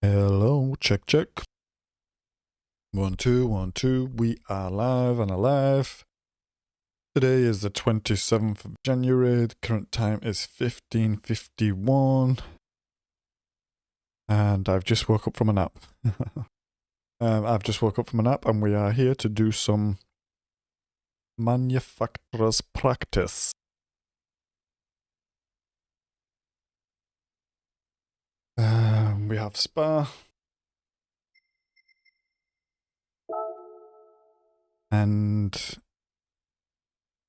Hello, check, check. 1, 2, 1, 2. We are live and alive. Today is the 27th of January. The current time is 15:51. And I've just woke up from a nap. I've just woke up from a nap and we are here to do some manufacturers practice. We have Spa. And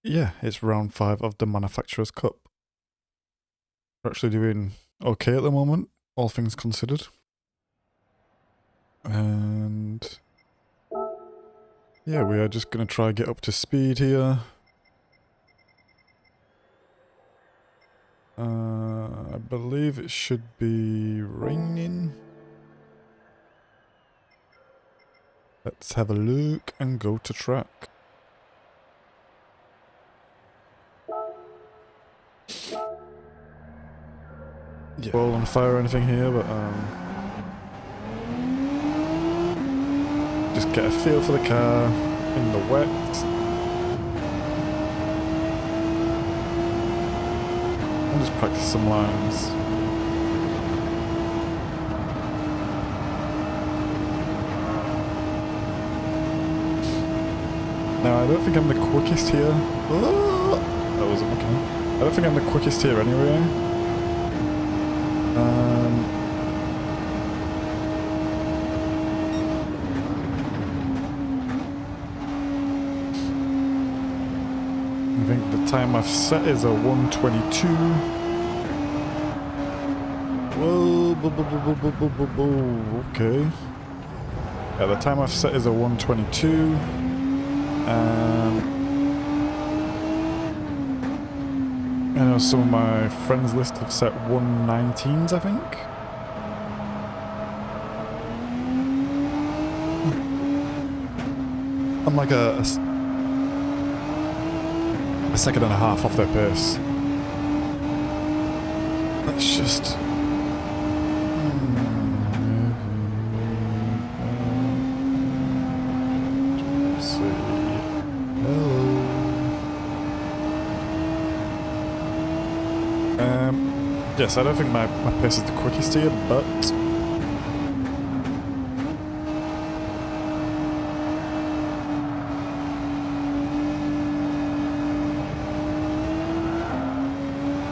yeah, it's round 5 of the Manufacturers Cup. We're actually doing okay at the moment, all things considered. And yeah, we are just going to try get up to speed here. I believe it should be raining. Let's have a look and go to track. Yeah, all on fire or anything here, but just get a feel for the car in the wet. And just practice some lines. Now, I don't think I'm the quickest here. Oh, that wasn't okay. I don't think I'm the quickest here anyway. I think the time I've set is a 1:22. Whoa, okay. Yeah, the time I've set is a 1:22. I know some of my friends list have set 1:19s, I think. I'm like a second and a half off their pace. That's just... Let's see. Hello. Yes, I don't think my pace is the quickest here, but...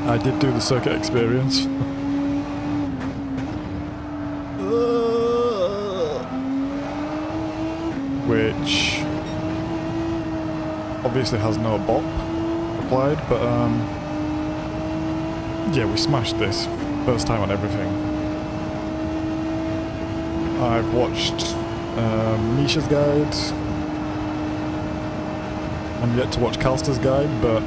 I did do the circuit experience. Which obviously has no bop applied, but yeah, we smashed this first time on everything. I've watched Misha's guide. I'm yet to watch Calster's guide, but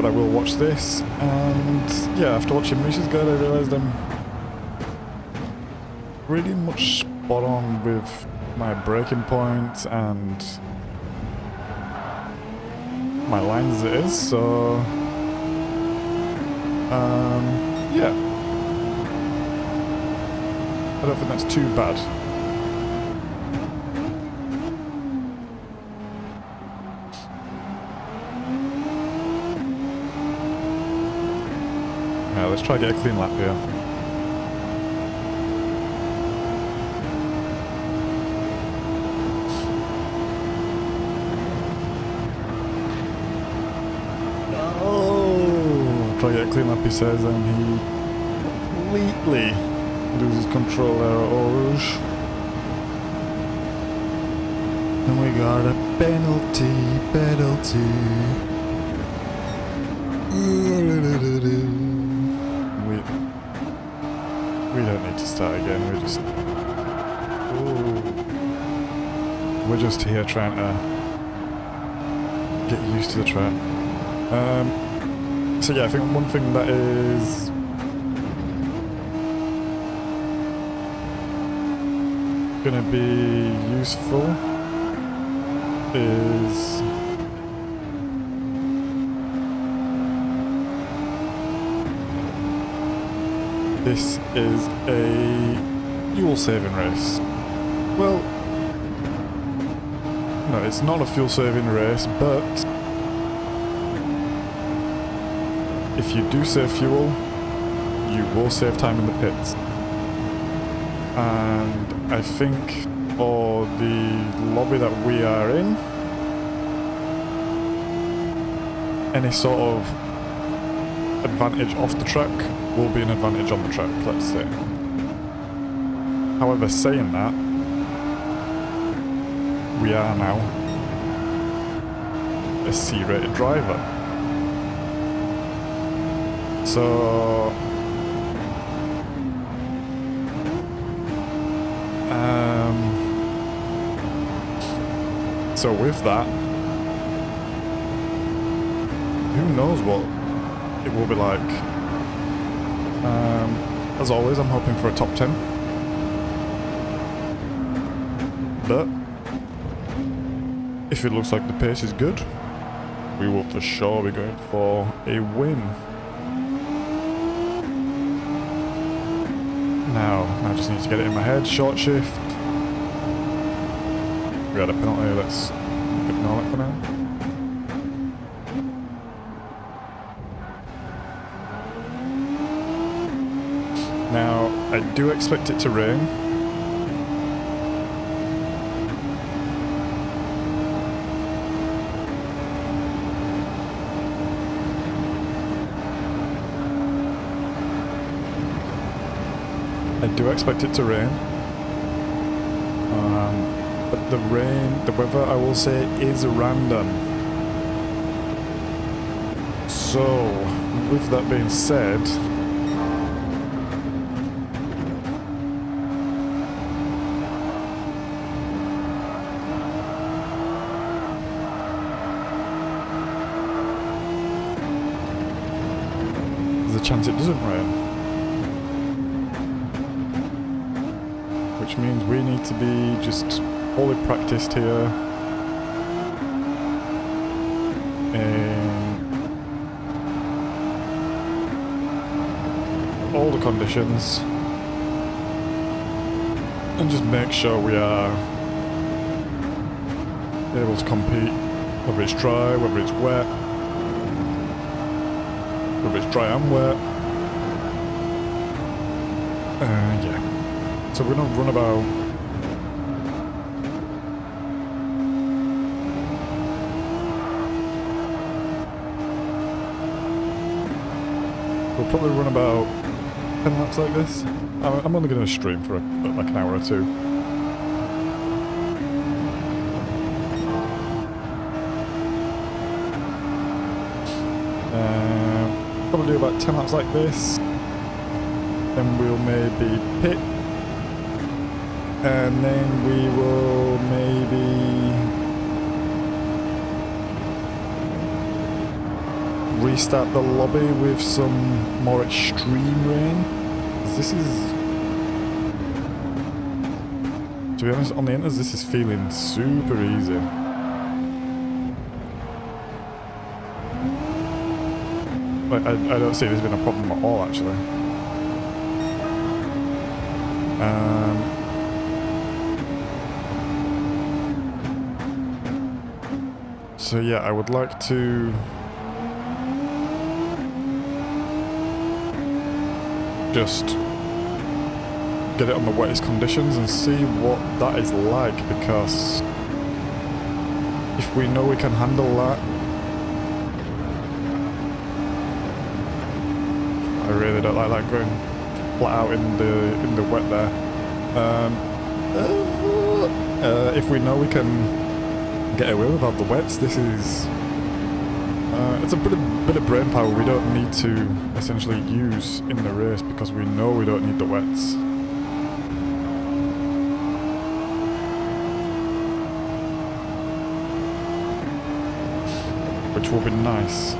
I will watch this. And yeah, after watching Misha's guide, I realised I'm pretty much spot on with my braking points and my lines as it is, so yeah, I don't think that's too bad. Now let's try to get a clean lap here. Try to get a clean lap, he says, and he completely loses control there at Eau Rouge. And we got a penalty. We don't need to start again, we're just here trying to get used to the track. So yeah, I think one thing that is gonna be useful is this is a fuel saving race. Well, no, it's not a fuel saving race, but if you do save fuel, you will save time in the pits. And I think for the lobby that we are in, any sort of advantage off the track will be an advantage on the track, let's say. However, saying that, we are now a C-rated driver. So with that, who knows what it will be like. As always, I'm hoping for a top 10. But if it looks like the pace is good, we will for sure be going for a win. Now I just need to get it in my head. Short shift. We had a penalty, let's ignore it for now. Now, I do expect it to rain. I do expect it to rain. But the weather, I will say, is random. So, with that being said, there's a chance it doesn't rain. Which means we need to be just fully practiced here in all the conditions and just make sure we are able to compete, whether it's dry, whether it's wet, whether it's dry and wet. Yeah. So we're going to run about we'll probably run about 10 laps like this. I'm only going to stream for like an hour or two. Probably do about 10 laps like this. Then we'll maybe pit. And then we will maybe restart the lobby with some more extreme rain. This is, to be honest, on the inters, this is feeling super easy. Like, I don't see this being a problem at all, actually. So yeah, I would like to just get it on the wettest conditions and see what that is like, because if we know we can handle that, I really don't like going flat out in the wet there. If we know we can get away without the wets, this is it's a bit of brain power we don't need to essentially use in the race, because we know we don't need the wets. Which will be nice.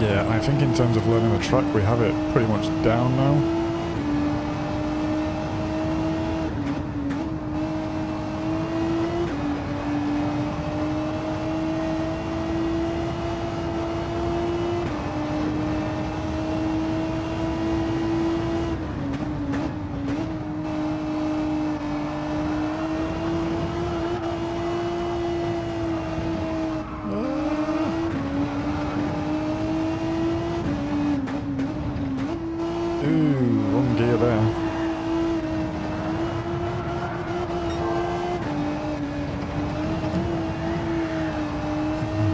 Yeah, I think in terms of learning the track, we have it pretty much down now. Ooh, wrong gear there.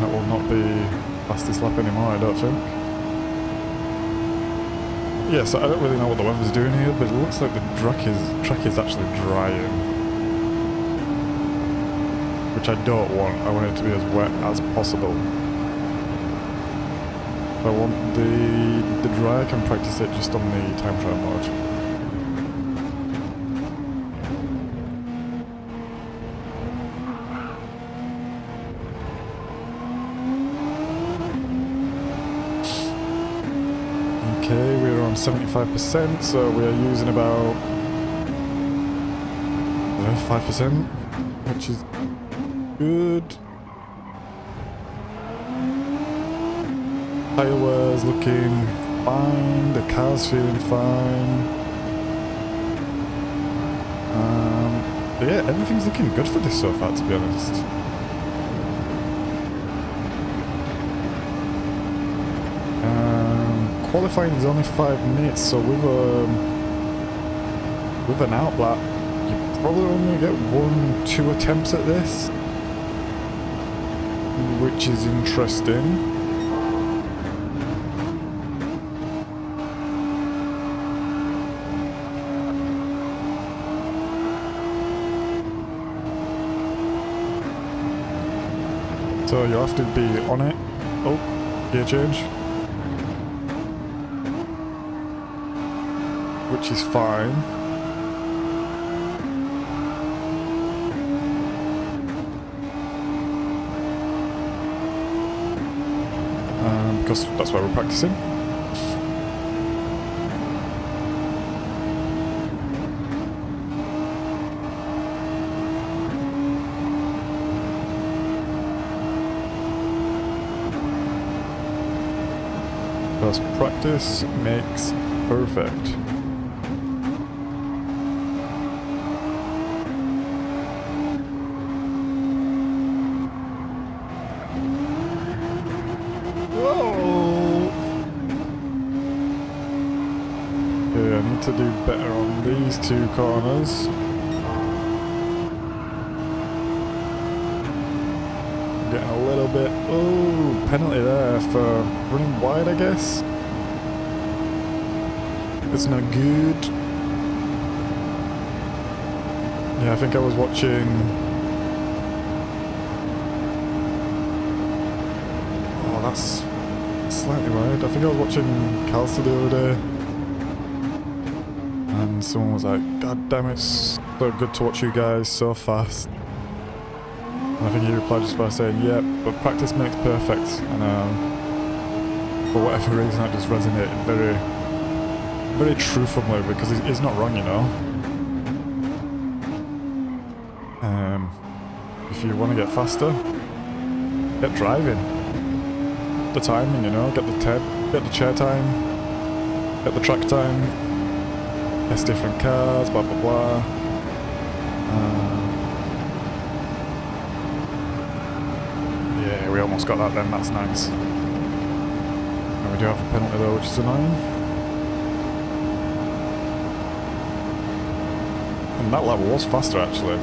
That will not be fastest lap anymore, I don't think. Yeah, so I don't really know what the weather's doing here, but it looks like the track is actually drying. Which I don't want. I want it to be as wet as possible. If I want the dry, I can practice it just on the time trial mode. Okay, we're on 75%, so we are using about 5%, which is good. Tyre wear's looking fine, the car's feeling fine. But yeah, everything's looking good for this so far, to be honest. Qualifying is only 5 minutes, so with an out lap, you probably only get 1-2 attempts at this, which is interesting. So you have to be on it. Oh, gear change. Which is fine. Because that's why we're practicing. Because practice makes perfect. To do better on these 2 corners. I'm getting a little bit, oh, penalty there for running wide, I guess. It's not good. Yeah, I think I was watching, oh, that's slightly wide. I think I was watching Calsa the other day. And someone was like, God damn, it's so good to watch you guys so fast. And I think he replied just by saying, yeah, but practice makes perfect. And for whatever reason, that just resonated very, very true from me, because he's not wrong, you know. If you want to get faster, get driving. The timing, you know, get the chair time, get the track time. Test different cars, blah blah blah. Yeah, we almost got that then, that's nice. And we do have a penalty though, which is annoying. And that lap was faster actually.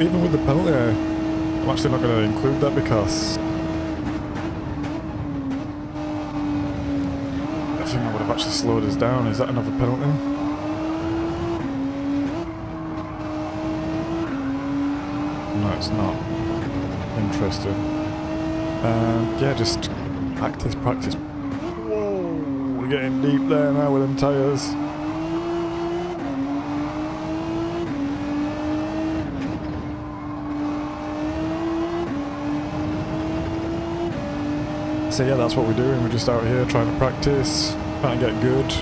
Even with the penalty, I'm actually not going to include that because I think that would have actually slowed us down. Is that another penalty? No, it's not. Interesting. Yeah, just practice. Whoa, we're getting deep there now with them tyres. So yeah, that's what we're doing. We're just out here trying to practice, trying to get good.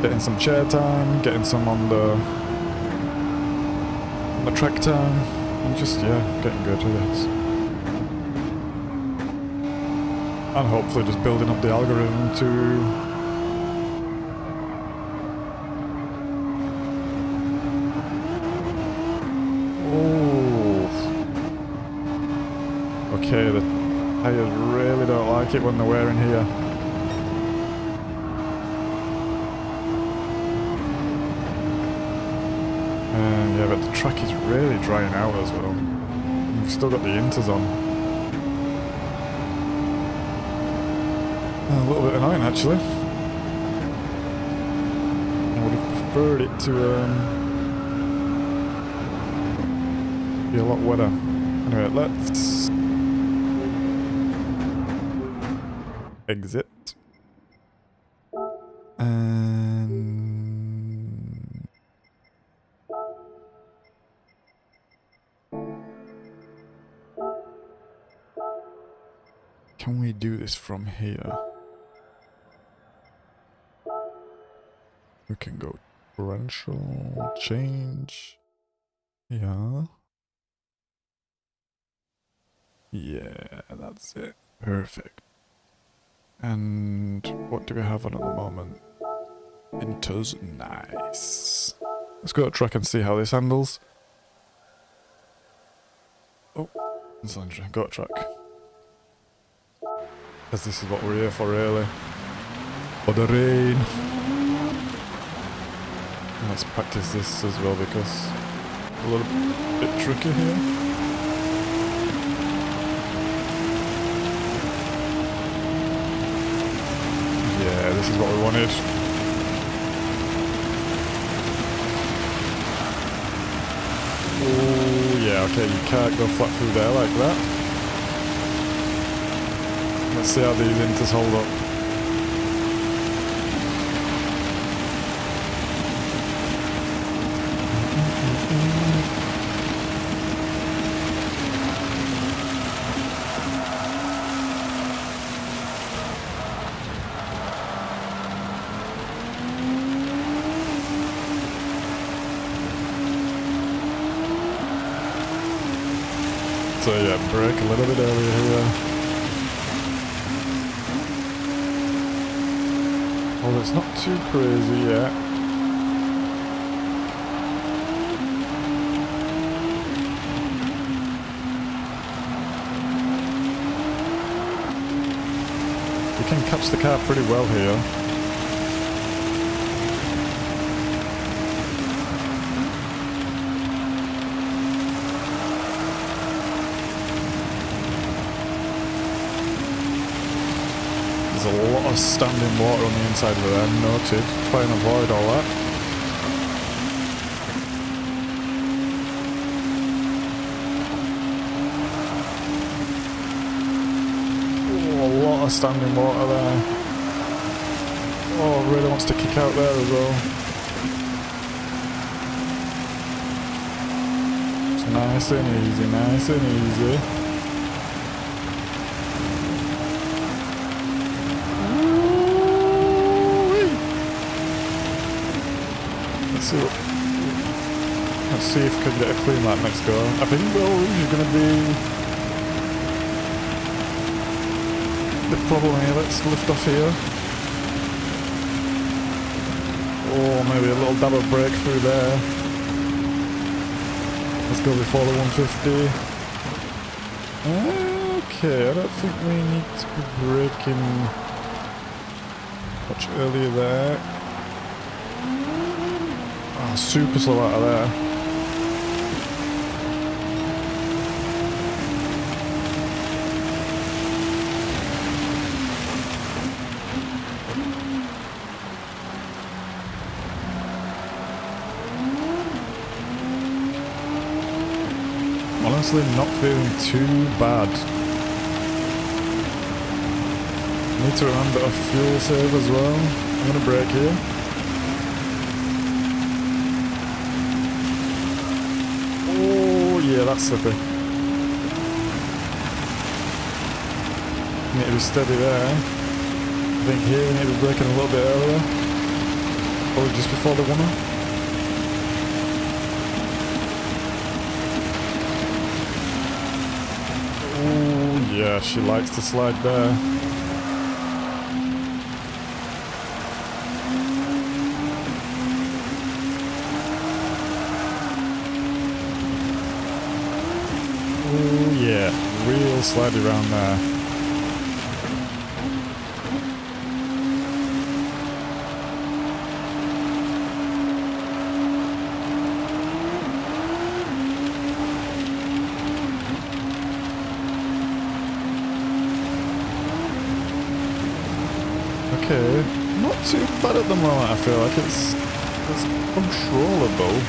Getting some chair time, getting some on the track time, and just, yeah, getting good with this. And hopefully just building up the algorithm to okay, the Tyres really don't like it when they're wearing here. Yeah, but the track is really drying out as well. We've still got the inters on. A little bit annoying actually. I would have preferred it to be a lot wetter. Anyway, let's exit. And can we do this from here? We can go differential, change. Yeah. Yeah, that's it. Perfect. And what do we have on at the moment? Inters, nice. Let's go to track and see how this handles. Oh, Sandra, go to track. Because this is what we're here for, really. For the rain. Let's practice this as well because it's a little bit tricky here. Yeah, this is what we wanted. Oh, yeah, okay, you can't go flat through there like that. Let's see how these inters hold up. So yeah, brake a little bit earlier here. Well, it's not too crazy yet. We can catch the car pretty well here. There's a lot of standing water on the inside of there, noted. Try and avoid all that. Oh, a lot of standing water there. Oh, really wants to kick out there as well. It's nice and easy, nice and easy. Let's see if we can get a clean lap next go. I think Rouge is going to be the problem here. Let's lift off here. Oh, maybe a little double brake through there. Let's go before the 150. Okay, I don't think we need to be braking much earlier there. Super slow out of there. Honestly, not feeling too bad. Need to remember a fuel save as well. I'm gonna brake here. Yeah, that's slippy. Need to be steady there. I think here we need to be braking a little bit earlier. Probably just before the 1. Oh yeah, she likes to slide there. Oh yeah, real slidey around there. okay. Not too bad at the moment, I feel like it's controllable.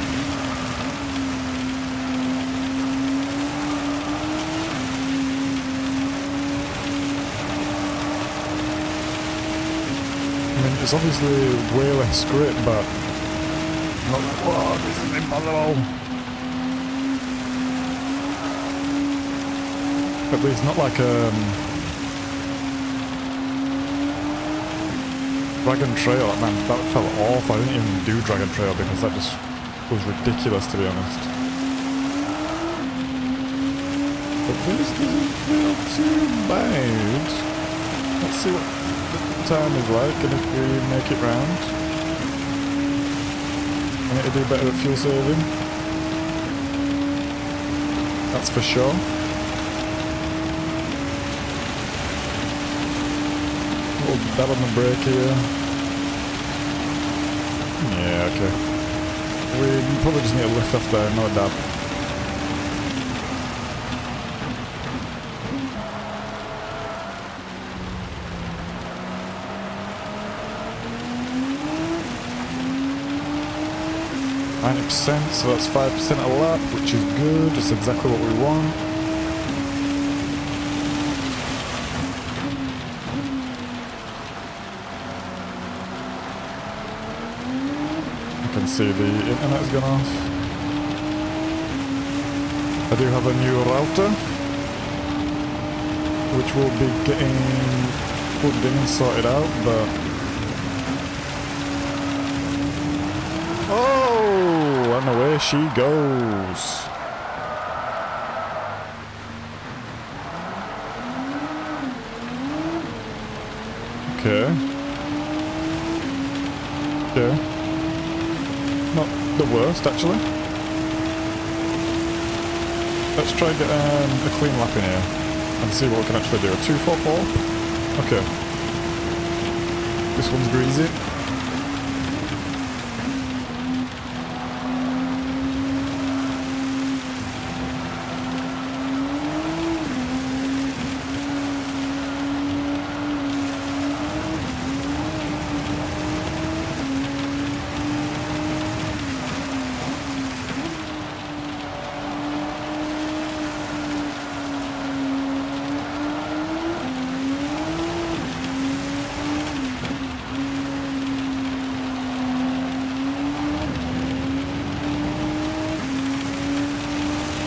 I mean, it's obviously way less grip, but not, whoa, this is impossible. At least not like Dragon Trail. Man, that felt awful. I didn't even do Dragon Trail because that just was ridiculous, to be honest. But this doesn't feel too bad. Let's see what the time is like and if we make it round. I need to do better at fuel saving. That's for sure. That on the brake here. Yeah, okay. We probably just need to lift off there, no doubt. %, so that's 5% a lap, which is good. That's exactly what we want. See, the internet's gone off. I do have a new router, which will be getting plugged in and sorted out, but... Oh! And away she goes. Okay. Yeah. Not the worst, actually. Let's try and get a clean lap in here and see what we can actually do. A 244? Okay. This one's greasy.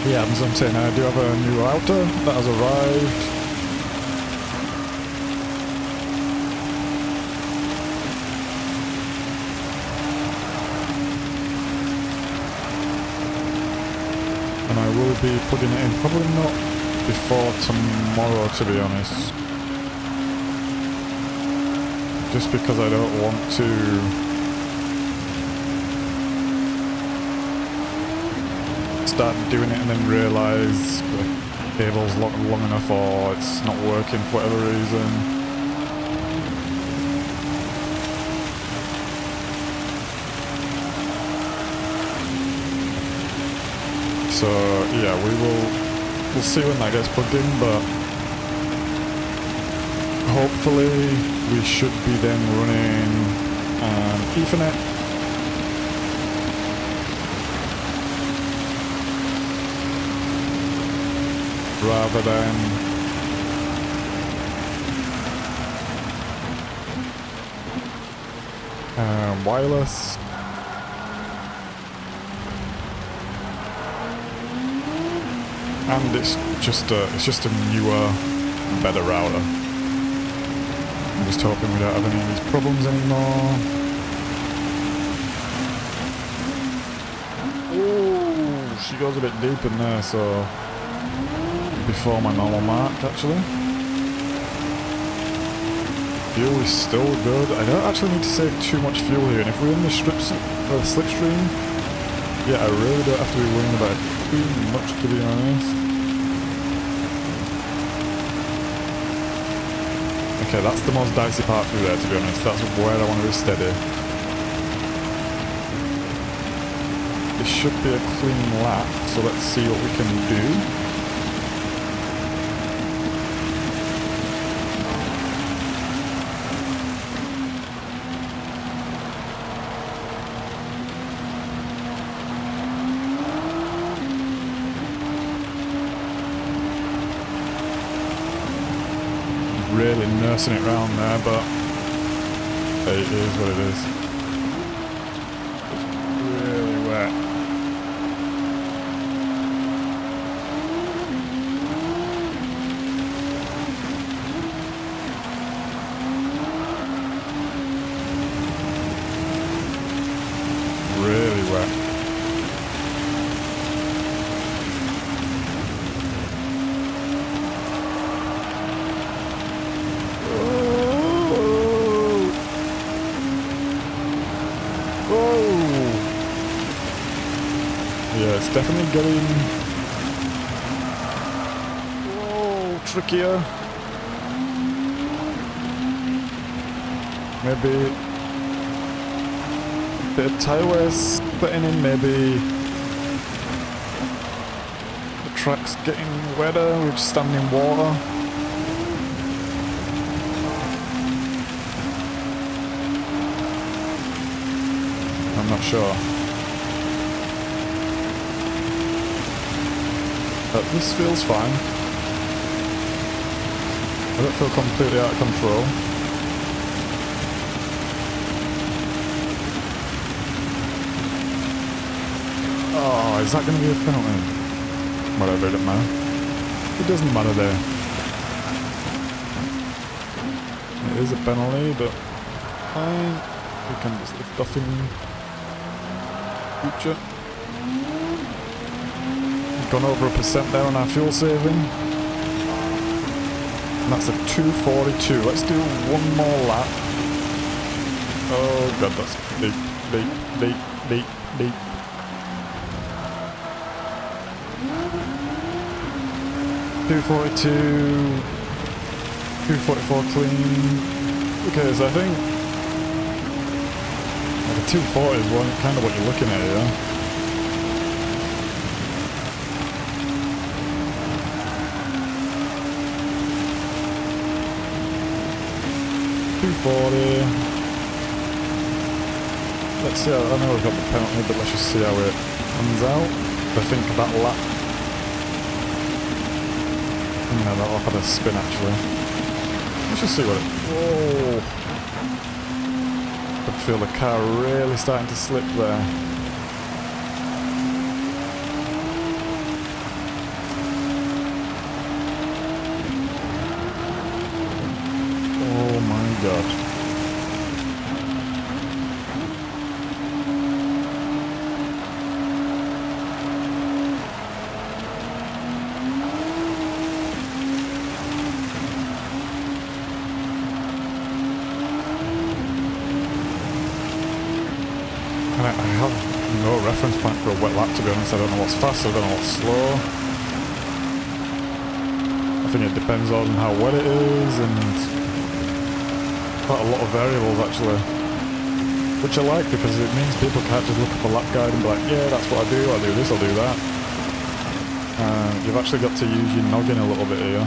Yeah, as I'm saying, I do have a new router that has arrived. And I will be putting it in, probably not before tomorrow, to be honest. Just because I don't want to start doing it and then realise the cable's not long enough or it's not working for whatever reason. So yeah, we'll see when that gets plugged in, but hopefully we should be then running Ethernet. Rather than wireless. And it's just a newer, better router. I'm just hoping we don't have any of these problems anymore. Oh, she goes a bit deep in there, so before my normal mark, actually. Fuel is still good. I don't actually need to save too much fuel here, and if we're in the slipstream, yeah, I really don't have to be worrying about it too much, to be honest. Okay, that's the most dicey part through there, to be honest. That's where I want to be steady. This should be a clean lap, so let's see what we can do. really nursing it round there, but it is what it is. It's really wet. Really wet. Yeah, it's definitely getting trickier. Maybe a bit of tyre wear setting in, maybe the track's getting wetter, we're just standing in water. I'm not sure. But this feels fine. I don't feel completely out of control. Oh, is that going to be a penalty? Whatever, it doesn't matter. It doesn't matter there. It is a penalty, but fine. We can just lift off in future. Gone over 1% there on our fuel saving. And that's a 2:42. Let's do one more lap. Oh god, that's beep, beep, beep, beep, beep. $2.42, $2.44 clean. Okay, so I think like a 240 is kind of what you're looking at here. $2.40. Let's see. I know we've got the penalty, but let's just see how it comes out. I think that lap. No, that lap had a spin actually. Let's just see what it. Whoa! I could feel the car really starting to slip there. Oh my god. And I have no reference point for a wet lap, to be honest. I don't know what's fast, I don't know what's slow. I think it depends on how wet it is and quite a lot of variables actually, which I like because it means people can't just look up a lap guide and be like, yeah, that's what I do this, I'll do that. You've actually got to use your noggin a little bit here.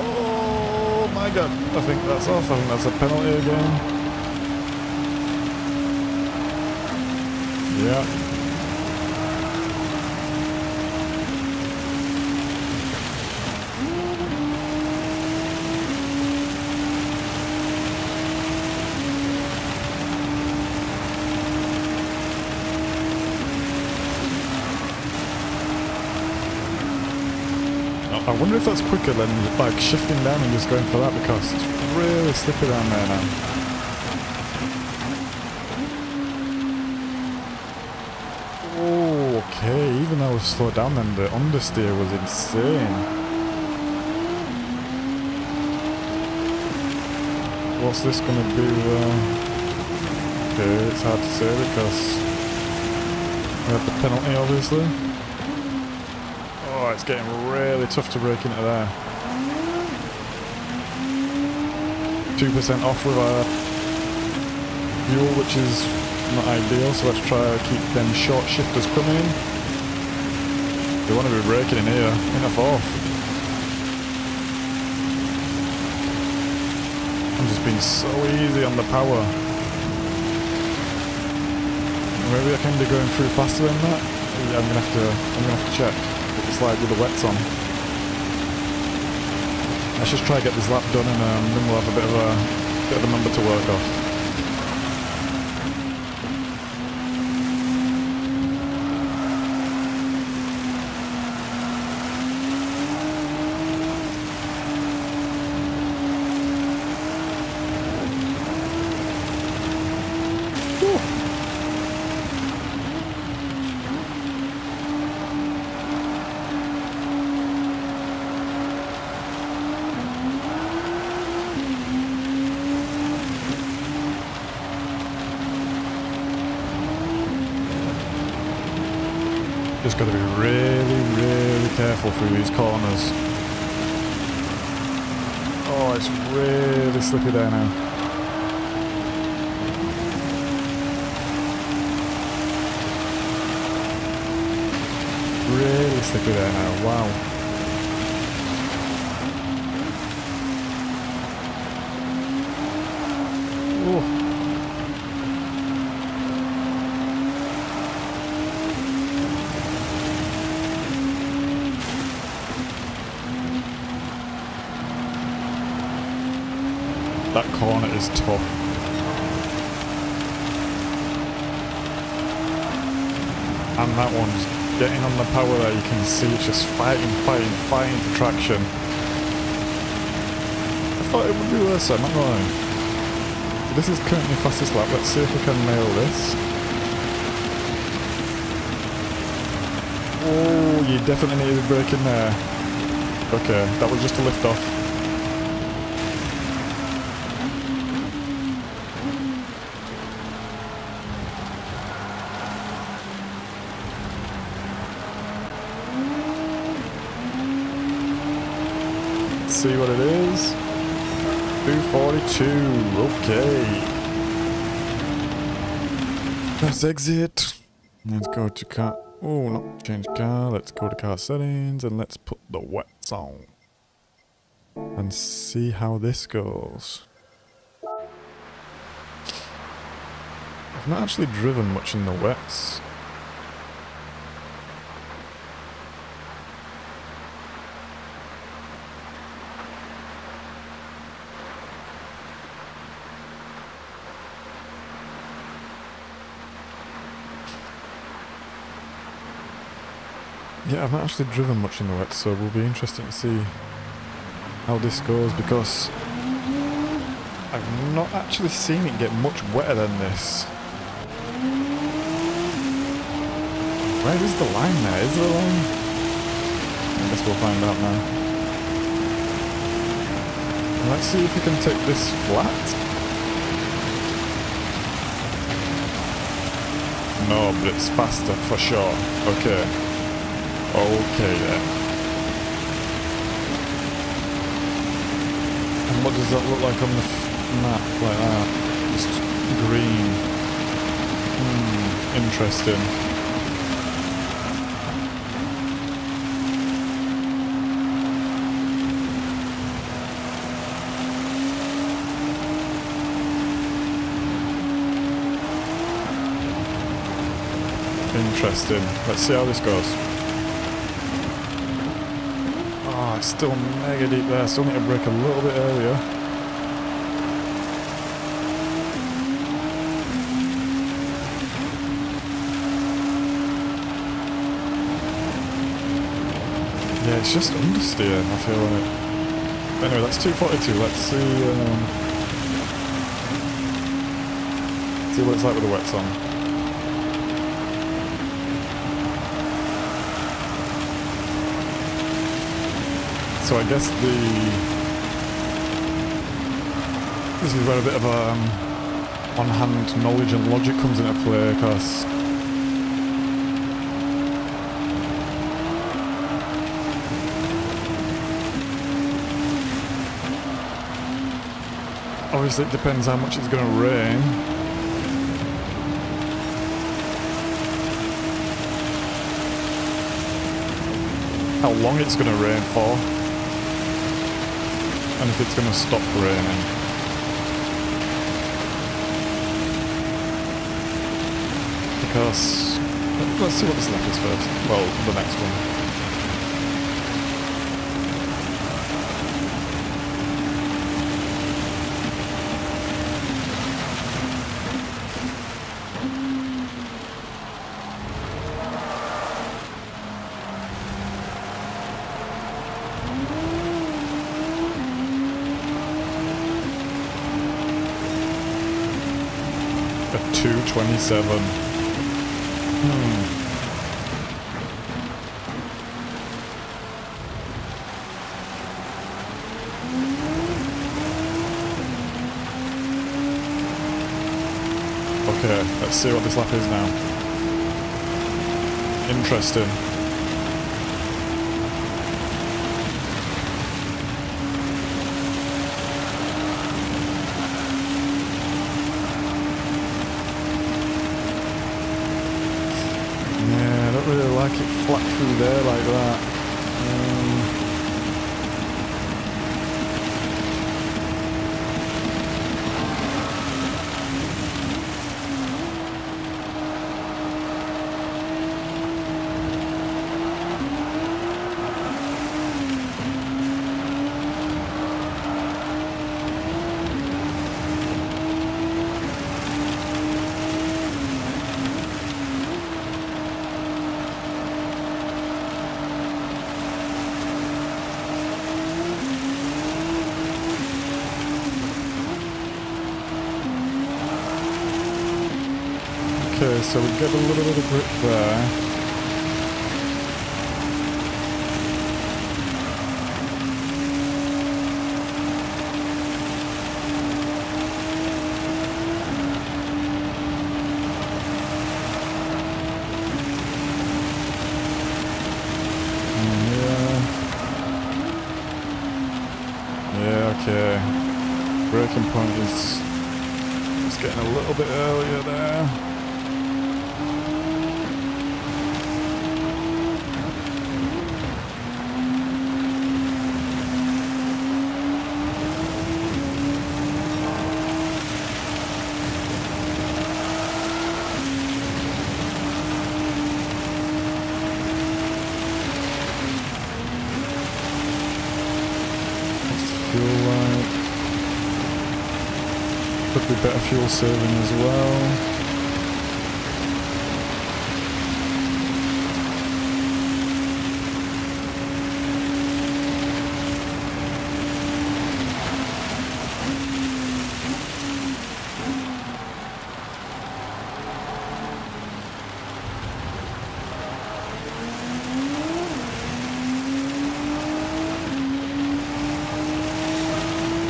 Oh my god, I think that's off. I think that's a penalty again. Yeah. I wonder if that's quicker than like shifting down and just going for that, because it's really slippy down there now. Oh, okay, even though we slowed down then, the understeer was insane. What's this going to do? Okay, it's hard to say because we have the penalty obviously. Oh, it's getting really tough to break into there. 2% off with our fuel, which is not ideal, so let's try to keep them short shifters coming in. They want to be braking in here, in a fourth. I'm just being so easy on the power. Maybe I can be going through faster than that. Yeah, I'm gonna have to check what it's like with the wets on. Let's just try to get this lap done, and then we'll have a bit of a number to work off. Just got to be really, really careful through these corners. Oh, it's really slippy there now. Really slippy there now, wow. Oh. That corner is tough. And that one's getting on the power there, you can see it's just fighting for traction. I thought it would be worse, I'm not lying. This is currently fastest lap, let's see if we can nail this. Oh, you definitely needed braking there. Okay, that was just a lift off. See what it is. 242. Okay. Let's exit. Let's go to car. Oh, not change car. Let's go to car settings and let's put the wets on. And see how this goes. I've not actually driven much in the wets. Yeah, I've not actually driven much in the wet, so it will be interesting to see how this goes, because I've not actually seen it get much wetter than this. Where is the line there? Is there a line? I guess we'll find out now. Let's see if we can take this flat. No, but it's faster for sure. Okay. Okay then. And what does that look like on the map, like that? Just green. Interesting. Interesting. Let's see how this goes. It's still mega deep there, still need to brake a little bit earlier. Yeah, it's just understeer, I feel like. Anyway, that's 242, let's see what it's like with the wets on. So I guess this is where a bit of on-hand knowledge and logic comes into play, because obviously it depends how much it's going to rain. How long it's going to rain for. And if it's going to stop raining. because let's see what this lap is first. Well, the next one. A 2:27. Okay, let's see what this lap is now. Interesting. Yeah, I don't really like it flat through there like that. 'Kay, so we get a little bit of grip there. Yeah, okay. Braking point is getting a little bit earlier there. Fuel light. Could be better fuel saving as well.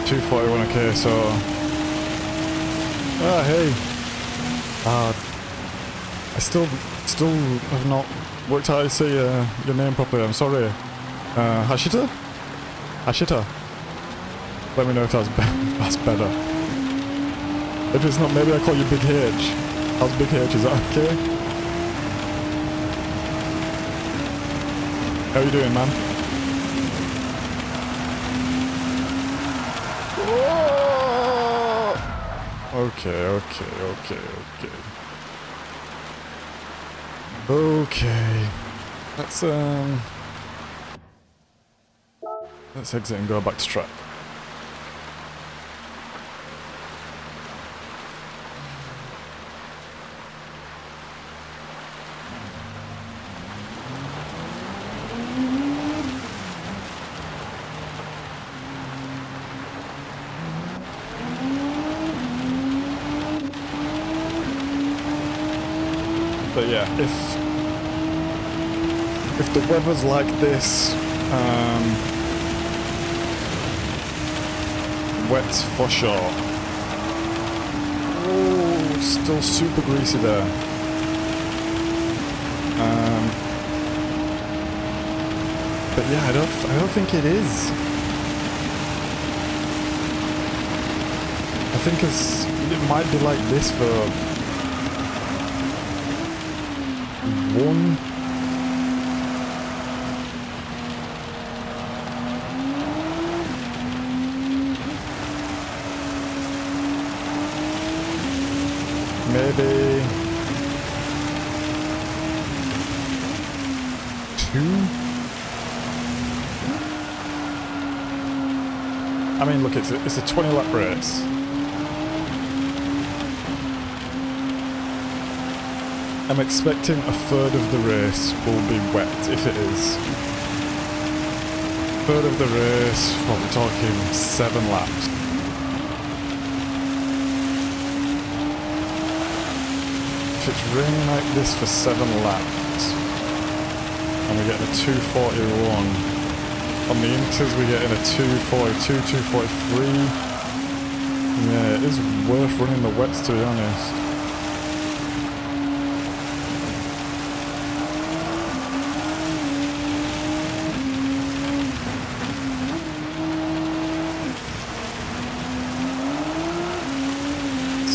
$241 okay, so hey, I still have not worked out how to say your name properly. I'm sorry. Hashita? Let me know if that's that's better. If it's not, maybe I call you Big H. How's Big H? Is that okay? How you doing, man? Okay. Let's exit and go back to track. But yeah, if the weather's like this, wet's for sure. Oh, it's still super greasy there. But yeah, I don't think it is. I think it might be like this for one. Maybe I mean, look, it's a 20 lap race. I'm expecting a third of the race will be wet, if it is. Third of the race, what we're talking, 7 laps. If it's raining like this for 7 laps, and we're getting a 241, on the inters we're getting a 242, 243. Yeah, it is worth running the wets, to be honest.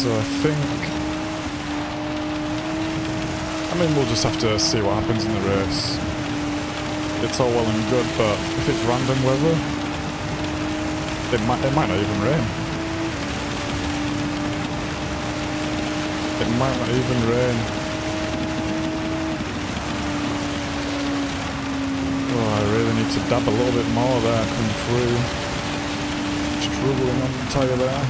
So I mean, we'll just have to see what happens in the race. It's all well and good, but if it's random weather, it might not even rain. It might not even rain. Oh, I really need to dab a little bit more there coming through. Struggling on the tyre there.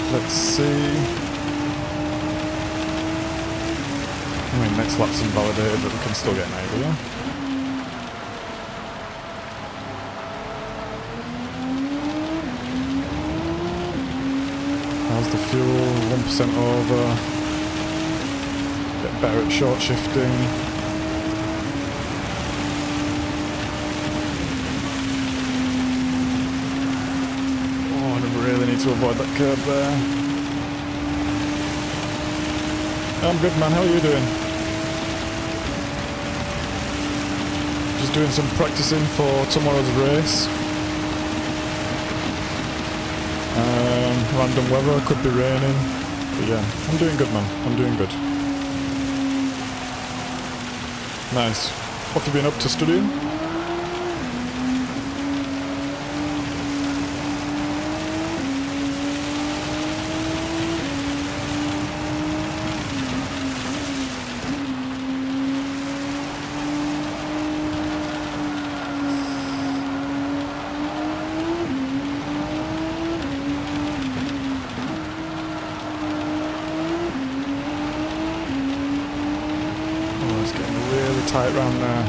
Let's see. I mean, next lap's invalidated, but we can still get an idea. How's the fuel? 1% over. Get better at short shifting. To avoid that curb there. I'm good, man. How are you doing? Just doing some practicing for tomorrow's race. Random weather, could be raining. But yeah, I'm doing good, man. I'm doing good. Nice. What have you been up to studying? Tight round there.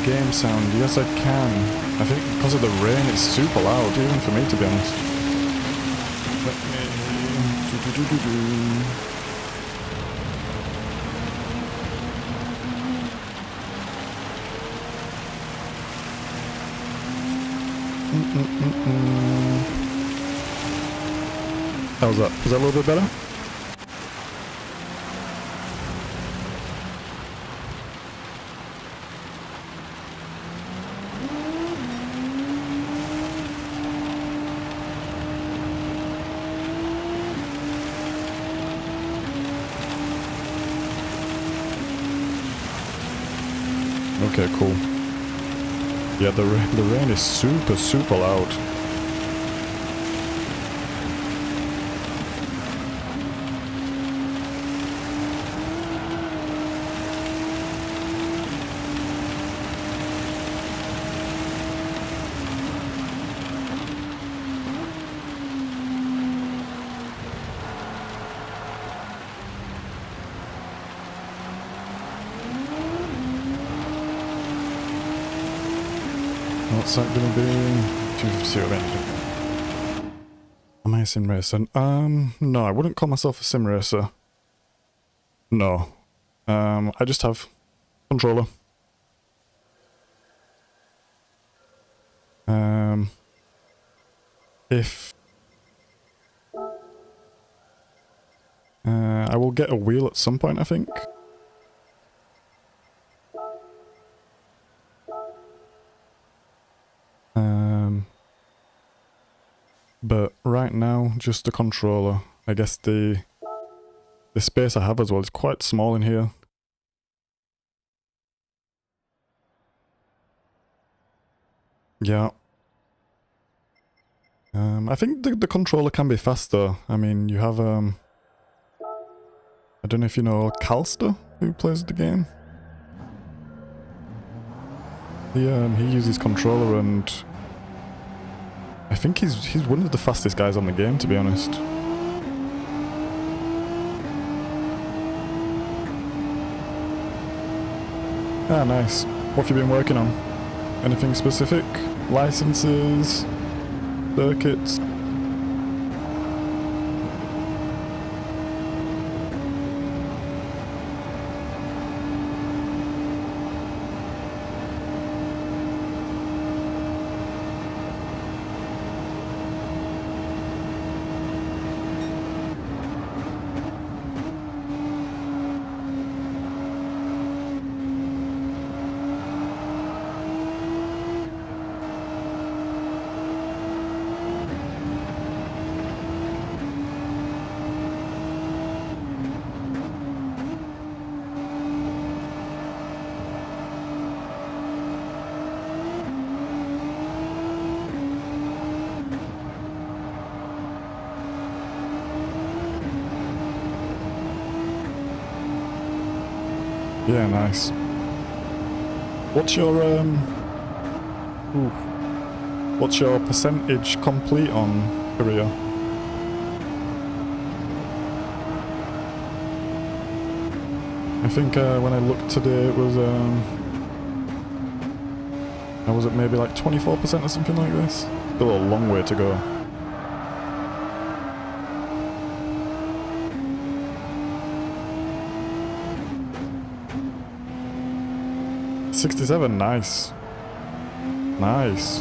Game sound, yes I can. I think because of the rain it's super loud, even for me to be honest. Let me... How's that? Is that a little bit better? Okay, cool. Yeah, the rain is super loud. What's that gonna be? 250 range. Am I a sim racer? No, I wouldn't call myself a sim racer. No. I just have controller. If I will get a wheel at some point, I think. But right now, just the controller. I guess the The space I have as well is quite small in here. Yeah. I think the controller can be faster. I mean, you have, I don't know if you know Calster, who plays the game. He uses controller, and I think he's one of the fastest guys on the game, to be honest. Ah, nice. What have you been working on? Anything specific? Licenses? Circuits? Yeah, nice. What's your what's your percentage complete on career? I think when I looked today it was I was at maybe like 24% or something like this. Still a long way to go. $67, nice. Nice.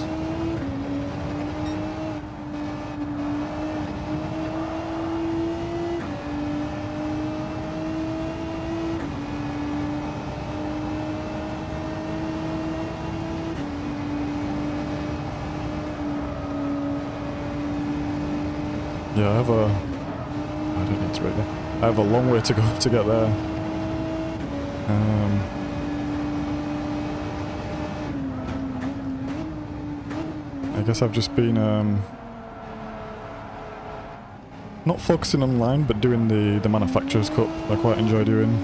Yeah, I have a... I don't need to rate that. I have a long way to go to get there. I guess I've just been not focusing online, but doing the Manufacturers Cup. I quite enjoy doing.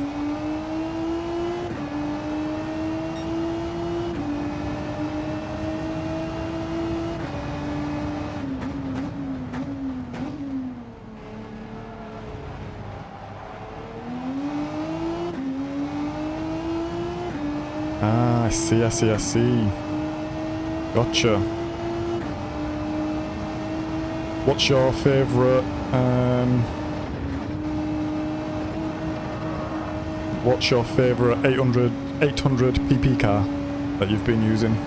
Ah, I see. Gotcha. What's your favourite, what's your favourite 800 PP car that you've been using?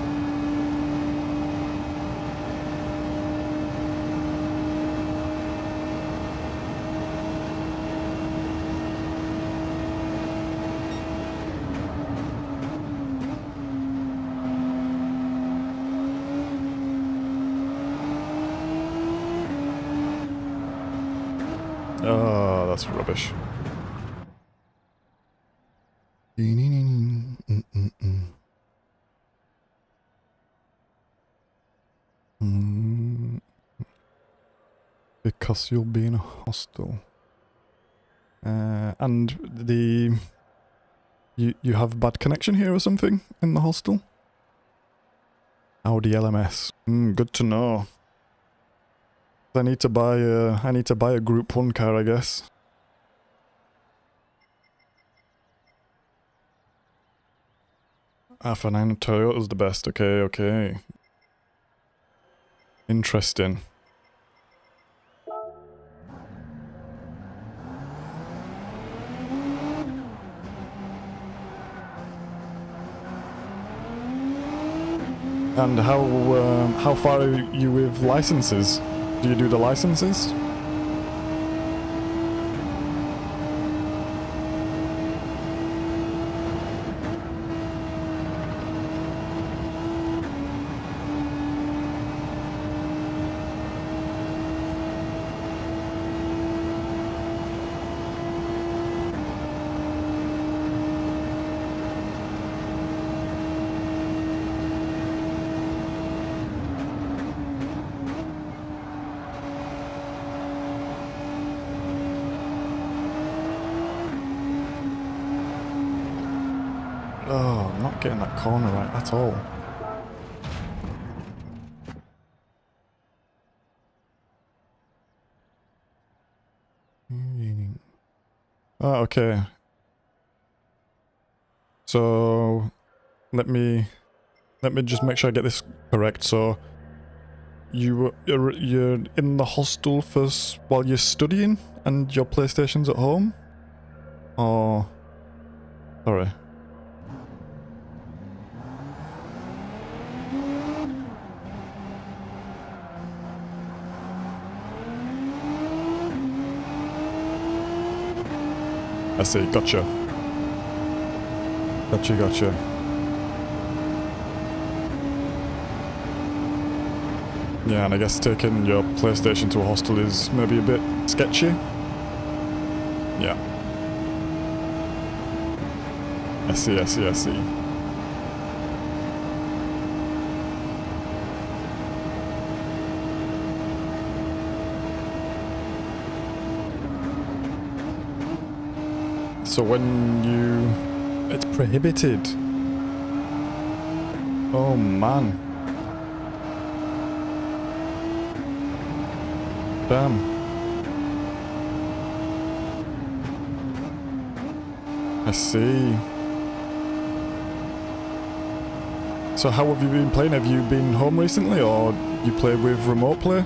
Oh, that's rubbish. Because you'll be in a hostel. And you have bad connection here or something in the hostel? Audi LMS. Good to know. I need to buy a Group 1 car, I guess. For 9 Toyota's the best. Okay. Interesting. And how far are you with licenses? Do you do the licenses? Oh, I'm not getting that corner right at all. Oh, okay. So let me just make sure I get this correct. So you're in the hostel first while you're studying and your PlayStation's at home? Or sorry. I see, gotcha. Gotcha. Yeah, and I guess taking your PlayStation to a hostel is maybe a bit sketchy. Yeah. I see. So when you... It's prohibited. Oh man. Damn. I see. So how have you been playing? Have you been home recently or you play with remote play?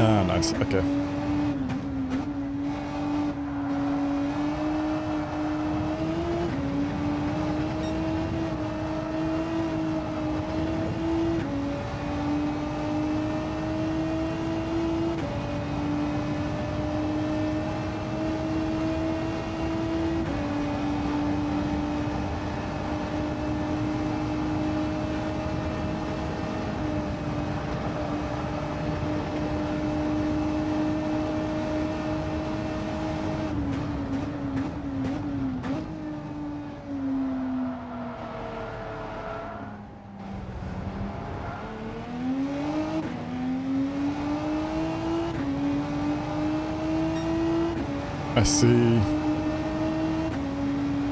Ah, nice. Okay. I see.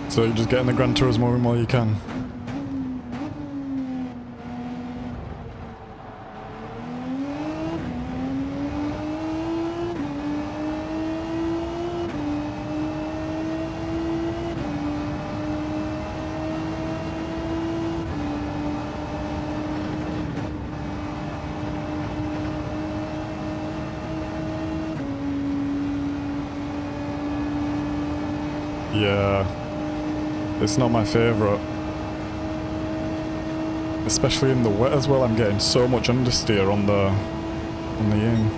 So you're just getting the Gran Turismo in while you can. Yeah, it's not my favourite. Especially in the wet as well, I'm getting so much understeer on the in.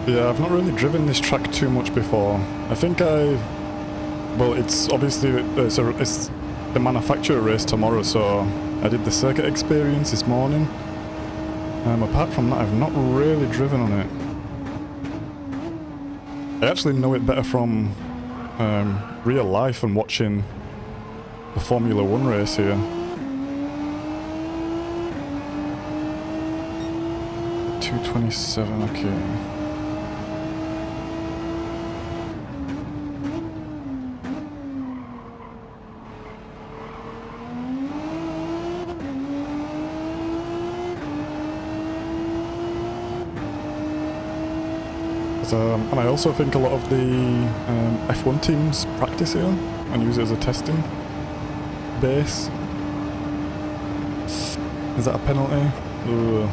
Yeah, I've not really driven this track too much before. I think well, it's obviously, it's the manufacturer race tomorrow, so I did the circuit experience this morning. Apart from that, I've not really driven on it. I actually know it better from real life and watching the Formula 1 race here. 227, okay. And I also think a lot of the F1 teams practice here and use it as a testing base. Is that a penalty? Ugh.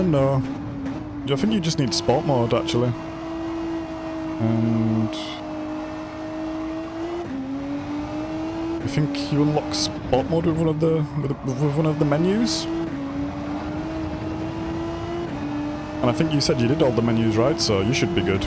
No. I think you just need sport mode, actually. And I think you unlock sport mode with one of the menus. And I think you said you did all the menus right, so you should be good.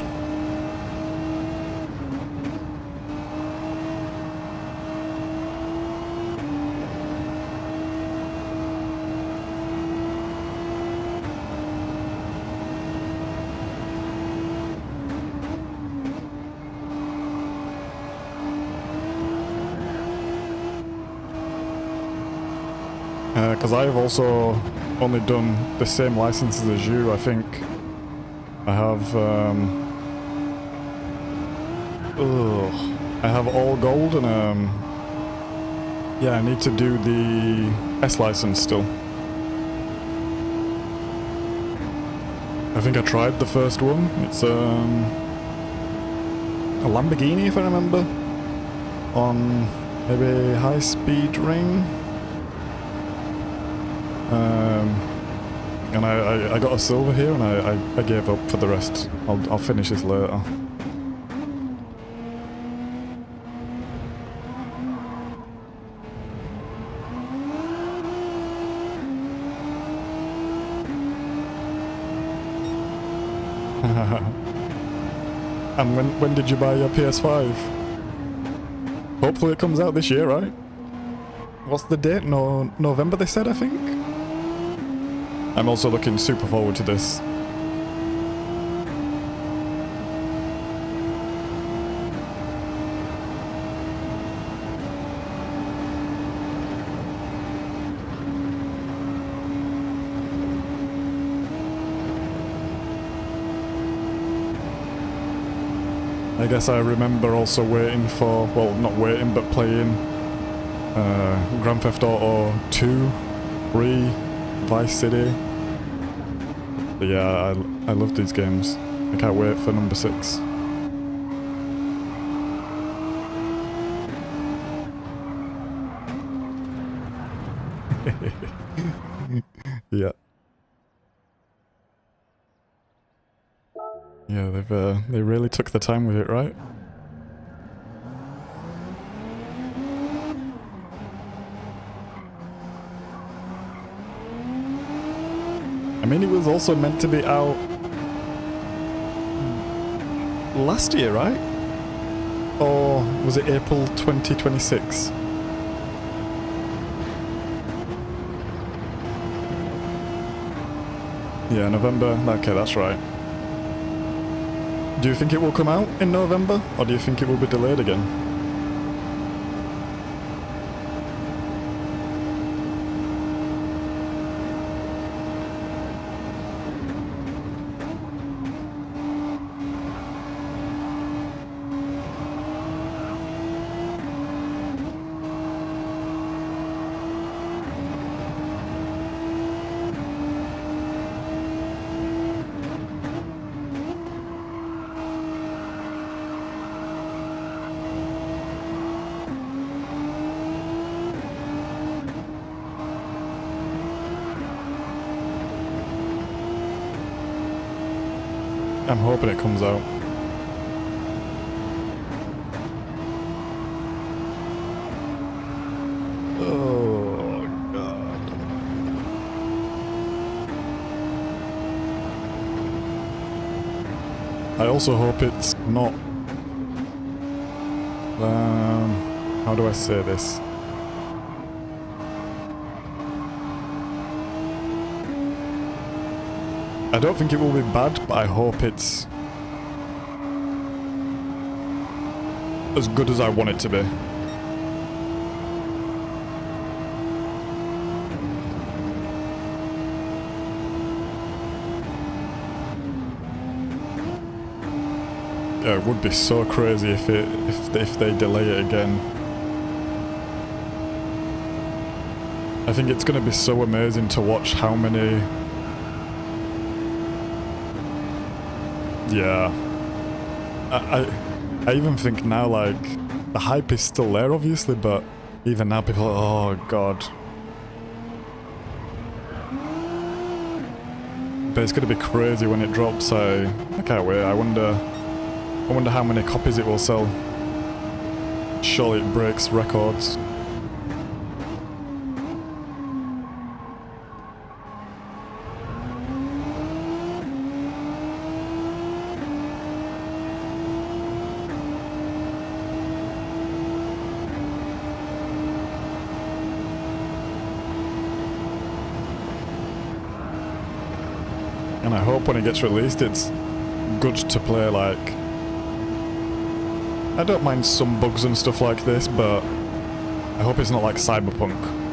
Because I've also only done the same licenses as you. I think I have I have all gold, and yeah, I need to do the S license still. I think I tried the first one. It's a Lamborghini, if I remember, on maybe high speed ring. And I got a silver here, and I gave up for the rest. I'll finish this later. And when did you buy your PS5? Hopefully it comes out this year, right? What's the date? No, November they said, I think? I'm also looking super forward to this. I guess I remember also waiting for, well, not waiting, but playing Grand Theft Auto 2, 3, Vice City. But yeah, I love these games. I can't wait for number 6. Yeah. Yeah, they really took the time with it, right? I mean, it was also meant to be out last year, right? Or was it April 2026? Yeah, November. Okay, that's right. Do you think it will come out in November, or do you think it will be delayed again? I'm hoping it comes out. Oh, God. I also hope it's not... how do I say this? I don't think it will be bad, but I hope it's as good as I want it to be. Yeah, it would be so crazy if they delay it again. I think it's going to be so amazing to watch how many... Yeah. I even think now, like, the hype is still there, obviously, but even now people are, oh god. But it's going to be crazy when it drops. I can't wait. I wonder how many copies it will sell. Surely it breaks records. And I hope when it gets released it's good to play. Like, I don't mind some bugs and stuff like this, but I hope it's not like Cyberpunk.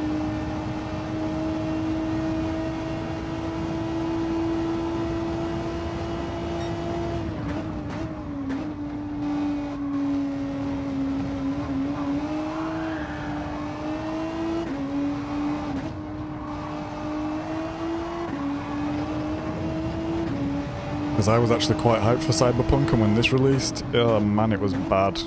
Because I was actually quite hyped for Cyberpunk, and when this released, oh man, it was bad.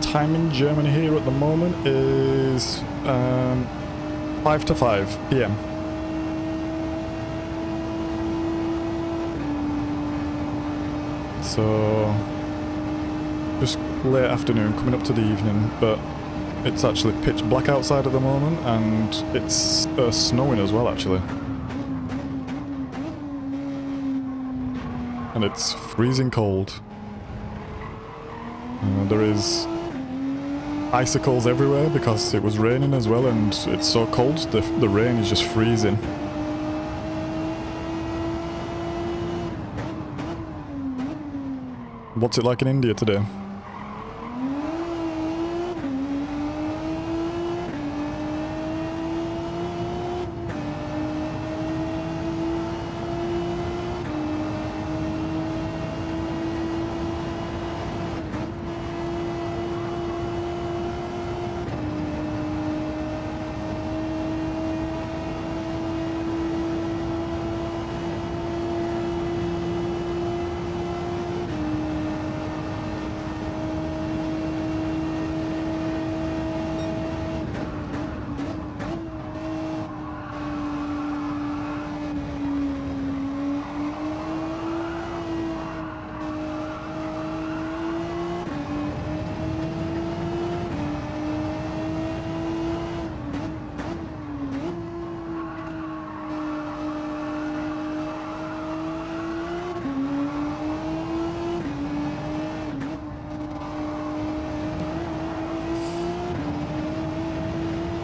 Time in Germany here at the moment is 5 to 5 p.m. So just late afternoon, coming up to the evening, but it's actually pitch black outside at the moment, and it's snowing as well actually. And it's freezing cold. There is icicles everywhere because it was raining as well, and it's so cold, the rain is just freezing. What's it like in India today?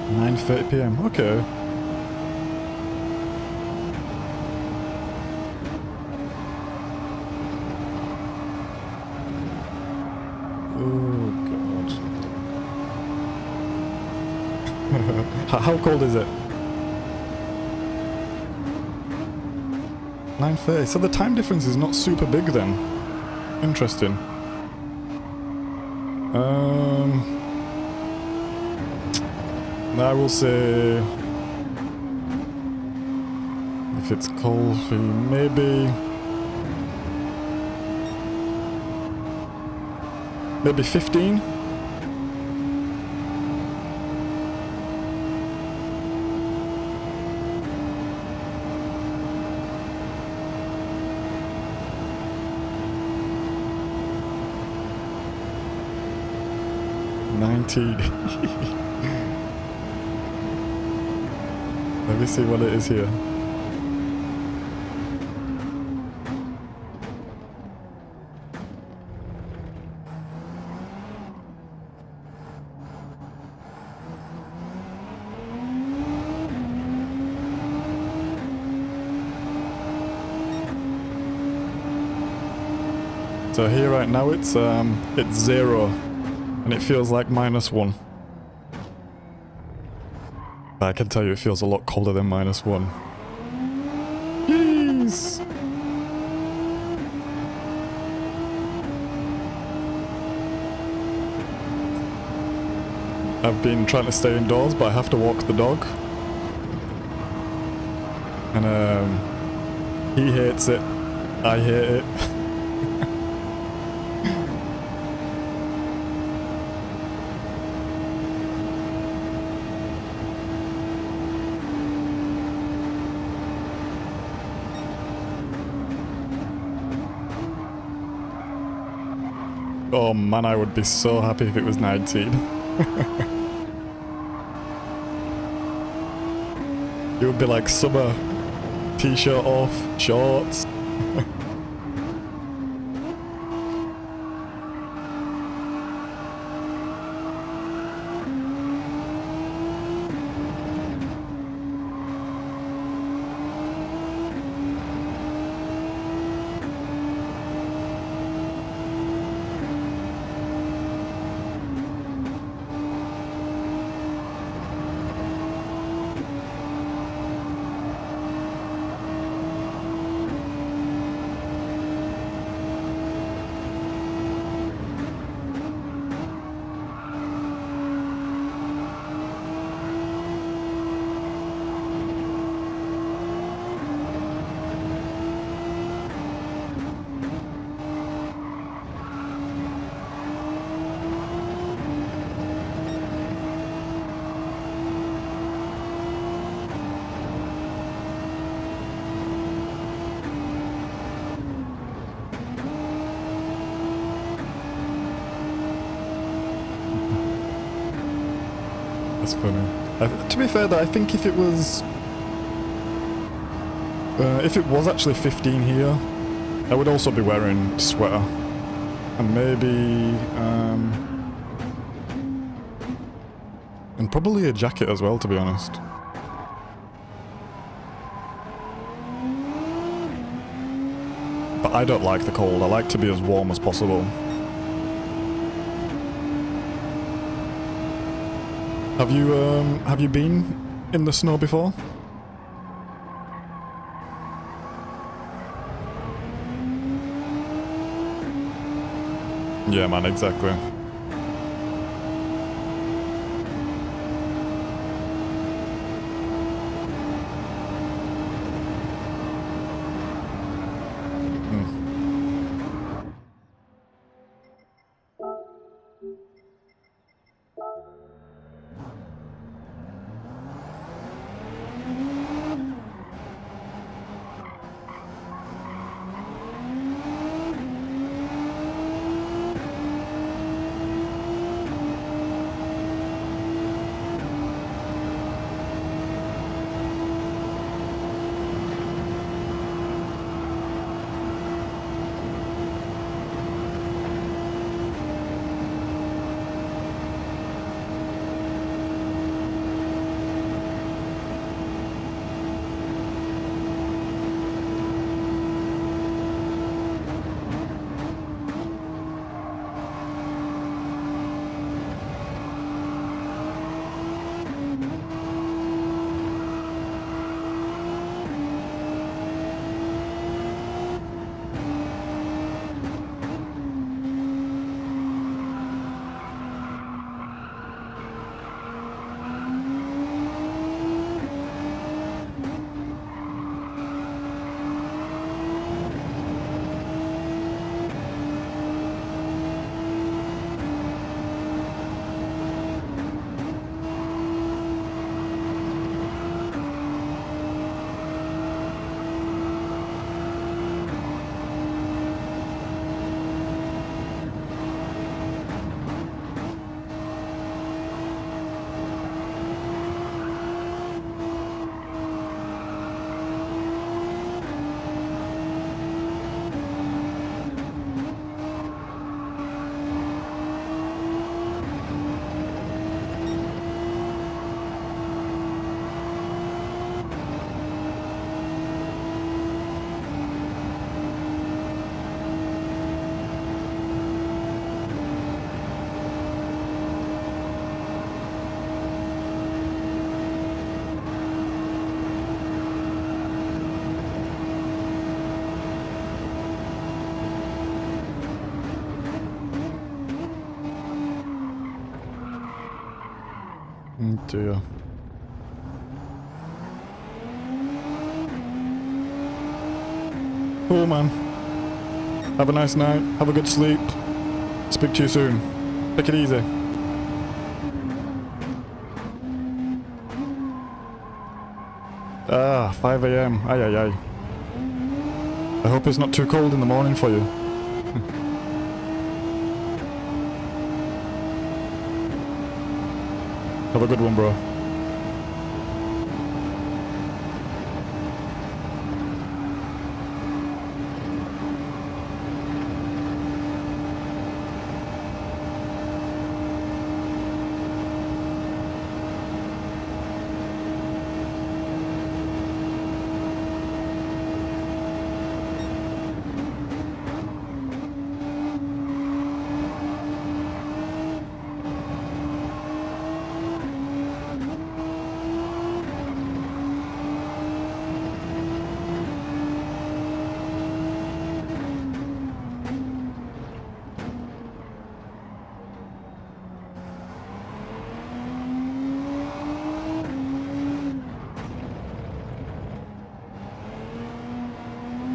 9:30 p.m. Okay. Oh god. How cold is it? 9:30. So the time difference is not super big then. Interesting. I will say if it's cold for you, maybe 15. Let me see what it is here. So here right now it's 0 and it feels like -1. I can tell you it feels a lot colder than -1. Jeez! I've been trying to stay indoors, but I have to walk the dog. And he hates it. I hate it. Oh man, I would be so happy if it was 19. It would be like summer, t-shirt off, shorts. That's funny. To be fair though, I think if it was actually 15 here, I would also be wearing a sweater. And maybe and probably a jacket as well, to be honest. But I don't like the cold. I like to be as warm as possible. Have you been in the snow before? Yeah, man, exactly. Oh dear. Cool, man. Have a nice night. Have a good sleep. Speak to you soon. Take it easy. Ah, 5 AM. Aye, aye, aye. I hope it's not too cold in the morning for you. Have a good one, bro.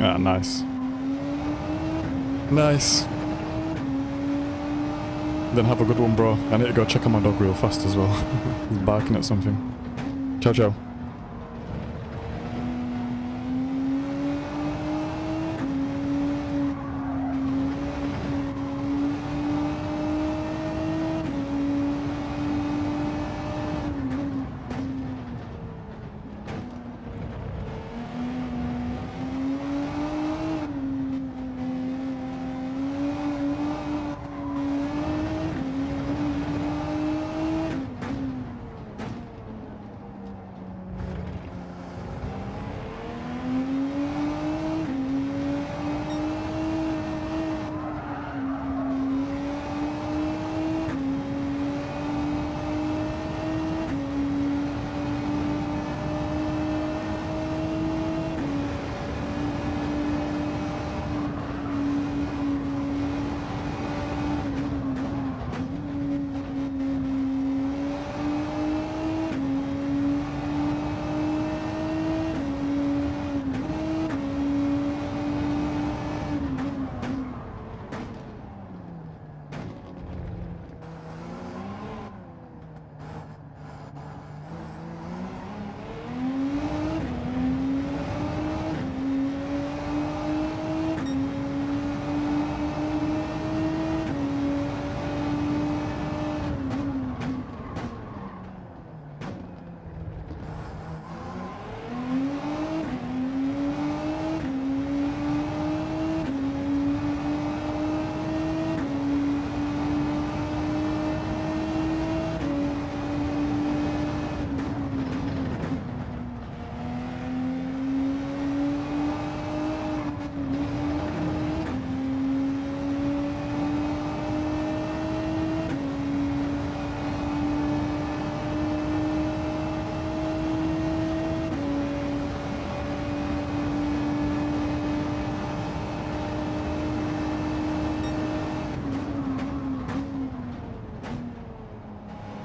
Ah, nice. Nice. Then have a good one, bro. I need to go check on my dog real fast as well. He's barking at something. Ciao, ciao.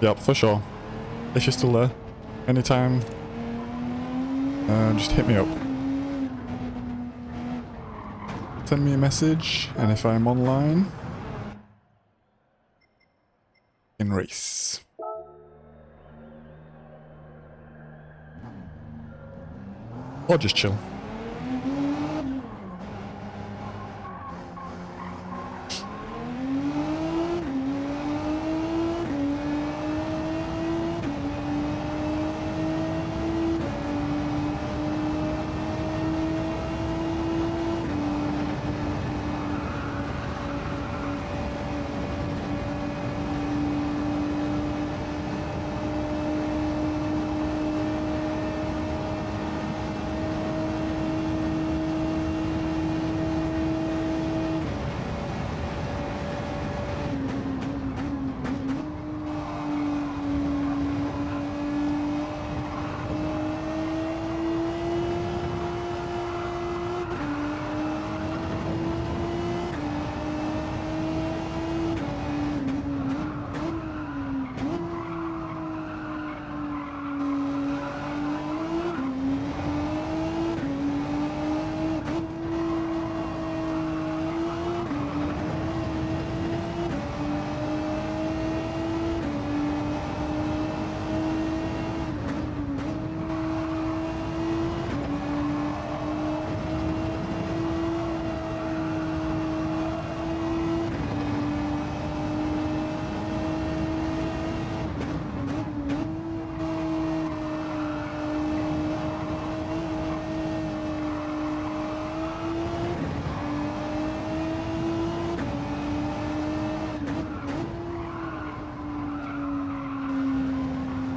Yep, for sure. If you're still there, anytime, just hit me up. Send me a message, and if I'm online, in race. Or just chill.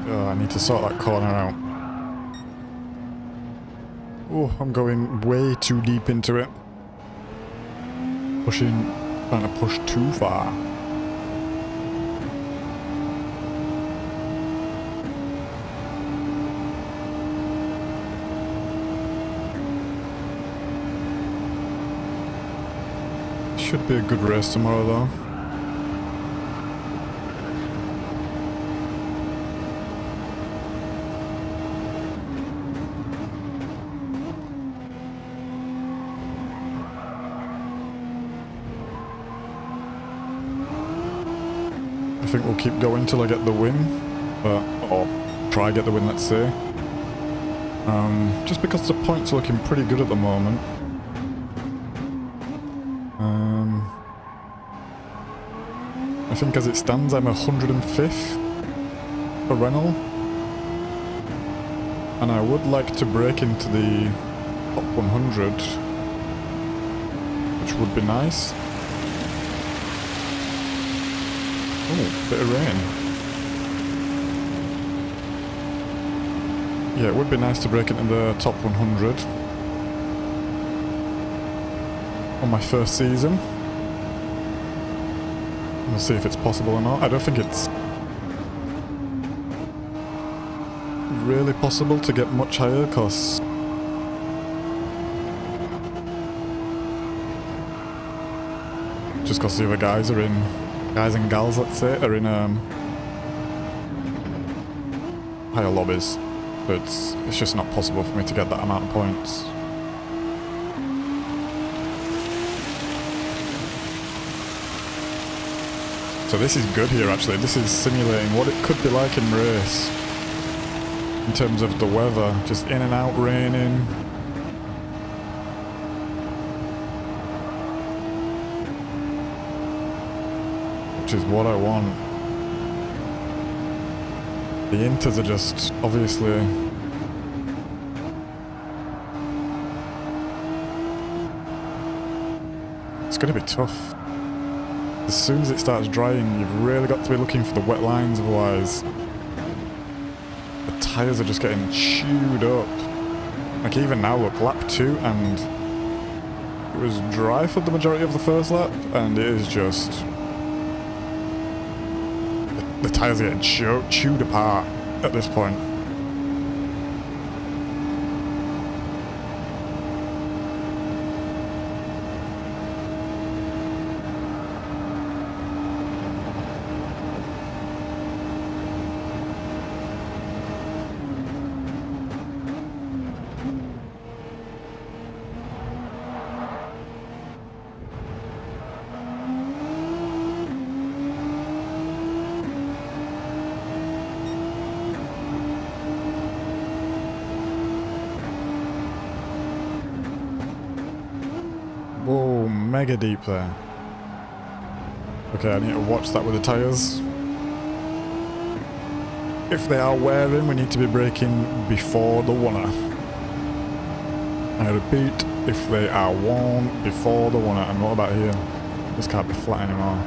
Oh, I need to sort that corner out. Oh, I'm going way too deep into it. Trying to push too far. Should be a good race tomorrow though. I think we'll keep going till I get the win, or try get the win, let's say. Just because the points are looking pretty good at the moment. I think as it stands, I'm 105th for Renault, and I would like to break into the top 100, which would be nice. Oh, bit of rain. Yeah, it would be nice to break into the top 100 on my first season. We'll see if it's possible or not. I don't think it's really possible to get much higher, because just because the other guys are in, guys and gals, let's say, are in higher lobbies. But it's just not possible for me to get that amount of points. So this is good here actually. This is simulating what it could be like in race. In terms of the weather, just in and out raining. Which is what I want. The Inters are just obviously it's going to be tough. As soon as it starts drying, you've really got to be looking for the wet lines, otherwise the tyres are just getting chewed up. Like even now, look, lap 2, and it was dry for the majority of the first lap, and it is just... the tyres are getting chewed apart at this point. Whoa, mega deep there. Okay, I need to watch that with the tyres. If they are wearing, we need to be braking before the oneer. I repeat, if they are worn before the oneer. And what about here? This can't be flat anymore.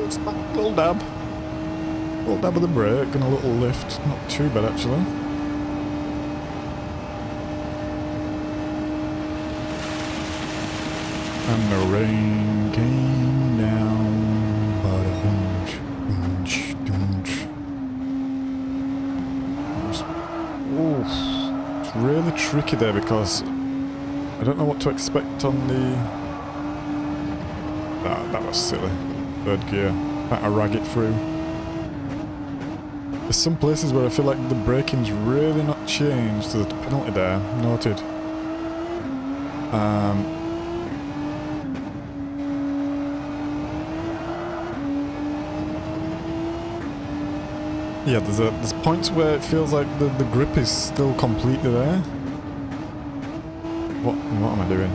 It's a little dab. A little dab of the brake and a little lift. Not too bad actually. And the rain came down, it's really tricky there because I don't know what to expect on the... that was silly. Third gear, trying to rag it through. There's some places where I feel like the braking's really not changed, so there's a penalty there, noted. Yeah, there's points where it feels like the grip is still completely there. What am I doing?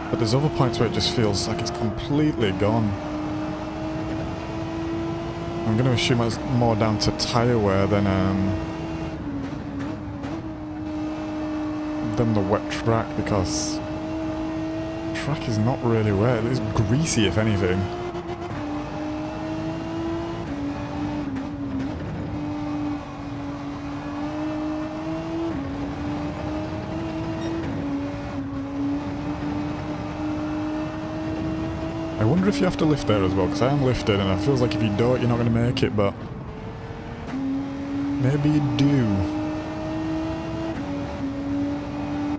But there's other points where it just feels like it's completely gone. I'm going to assume it's more down to tyre wear than the wet track, because the track is not really wet. It's greasy, if anything. wonder if you have to lift there as well, because I am lifted and it feels like if you don't, you're not going to make it, but maybe you do.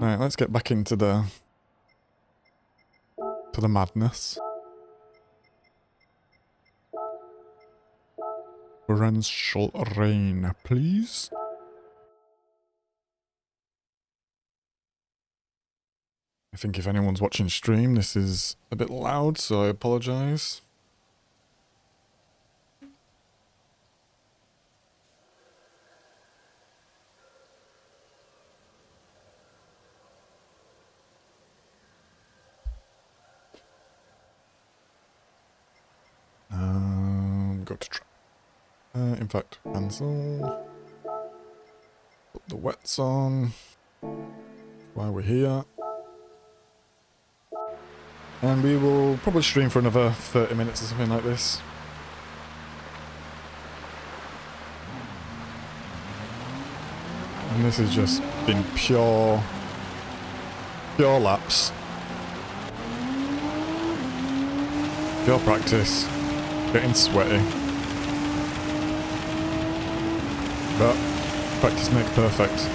Right, let's get back into the madness. Torrential rain, please. I think if anyone's watching stream, this is a bit loud, so I apologise. Go to try. In fact, cancel. Put the wets on while we're here. And we will probably stream for another 30 minutes or something like this. And this has just been pure laps. Pure practice. Getting sweaty. But practice makes perfect.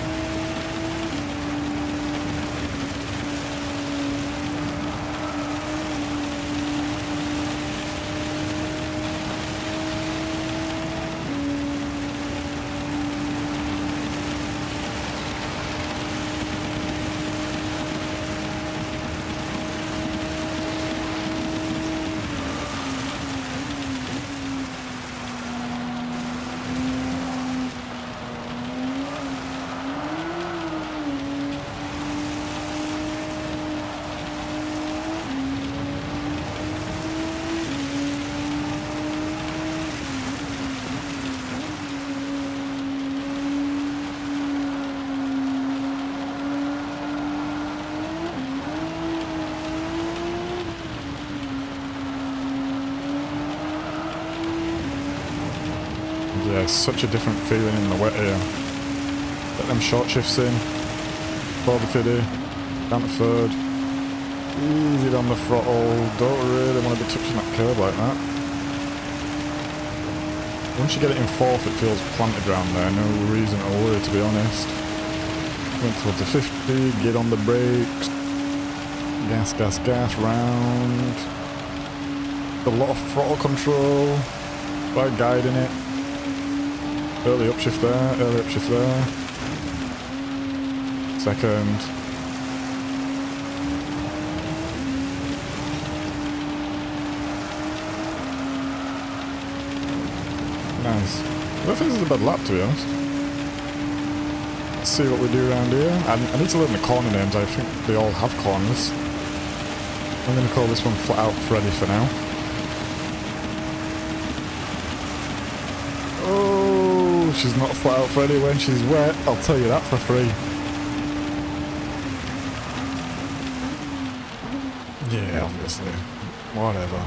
Yeah, it's such a different feeling in the wet here. Get them short shifts in. Forward 50. Down to third. Easy on the throttle. Don't really want to be touching that curb like that. Once you get it in fourth, it feels planted around there. No reason to worry, to be honest. Went towards the 50. Get on the brakes. Gas, gas, gas. Round. A lot of throttle control by guiding it. Early upshift there, early upshift there. Second. Nice. I don't think this is a bad lap, to be honest. Let's see what we do around here. I need to learn the corner names. I think they all have corners. I'm going to call this one Flat Out Freddy for now. She's not Flat Out Freddy when she's wet, I'll tell you that for free. Yeah, obviously. Whatever.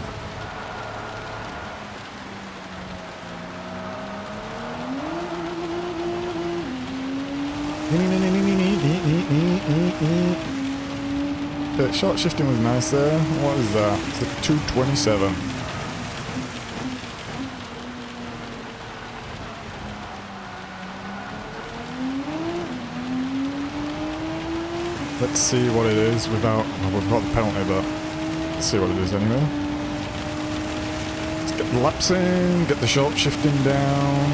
Short shifting was nice there. What is that? It's like 227. Let's see what it is without... Well, we've got the penalty, but let's see what it is anyway. Let's get the laps in, get the short shifting down.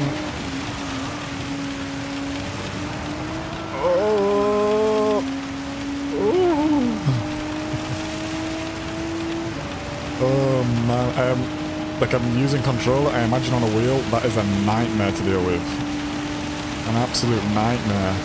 Oh! Oh man, like I'm using controller, I imagine on a wheel, that is a nightmare to deal with. An absolute nightmare.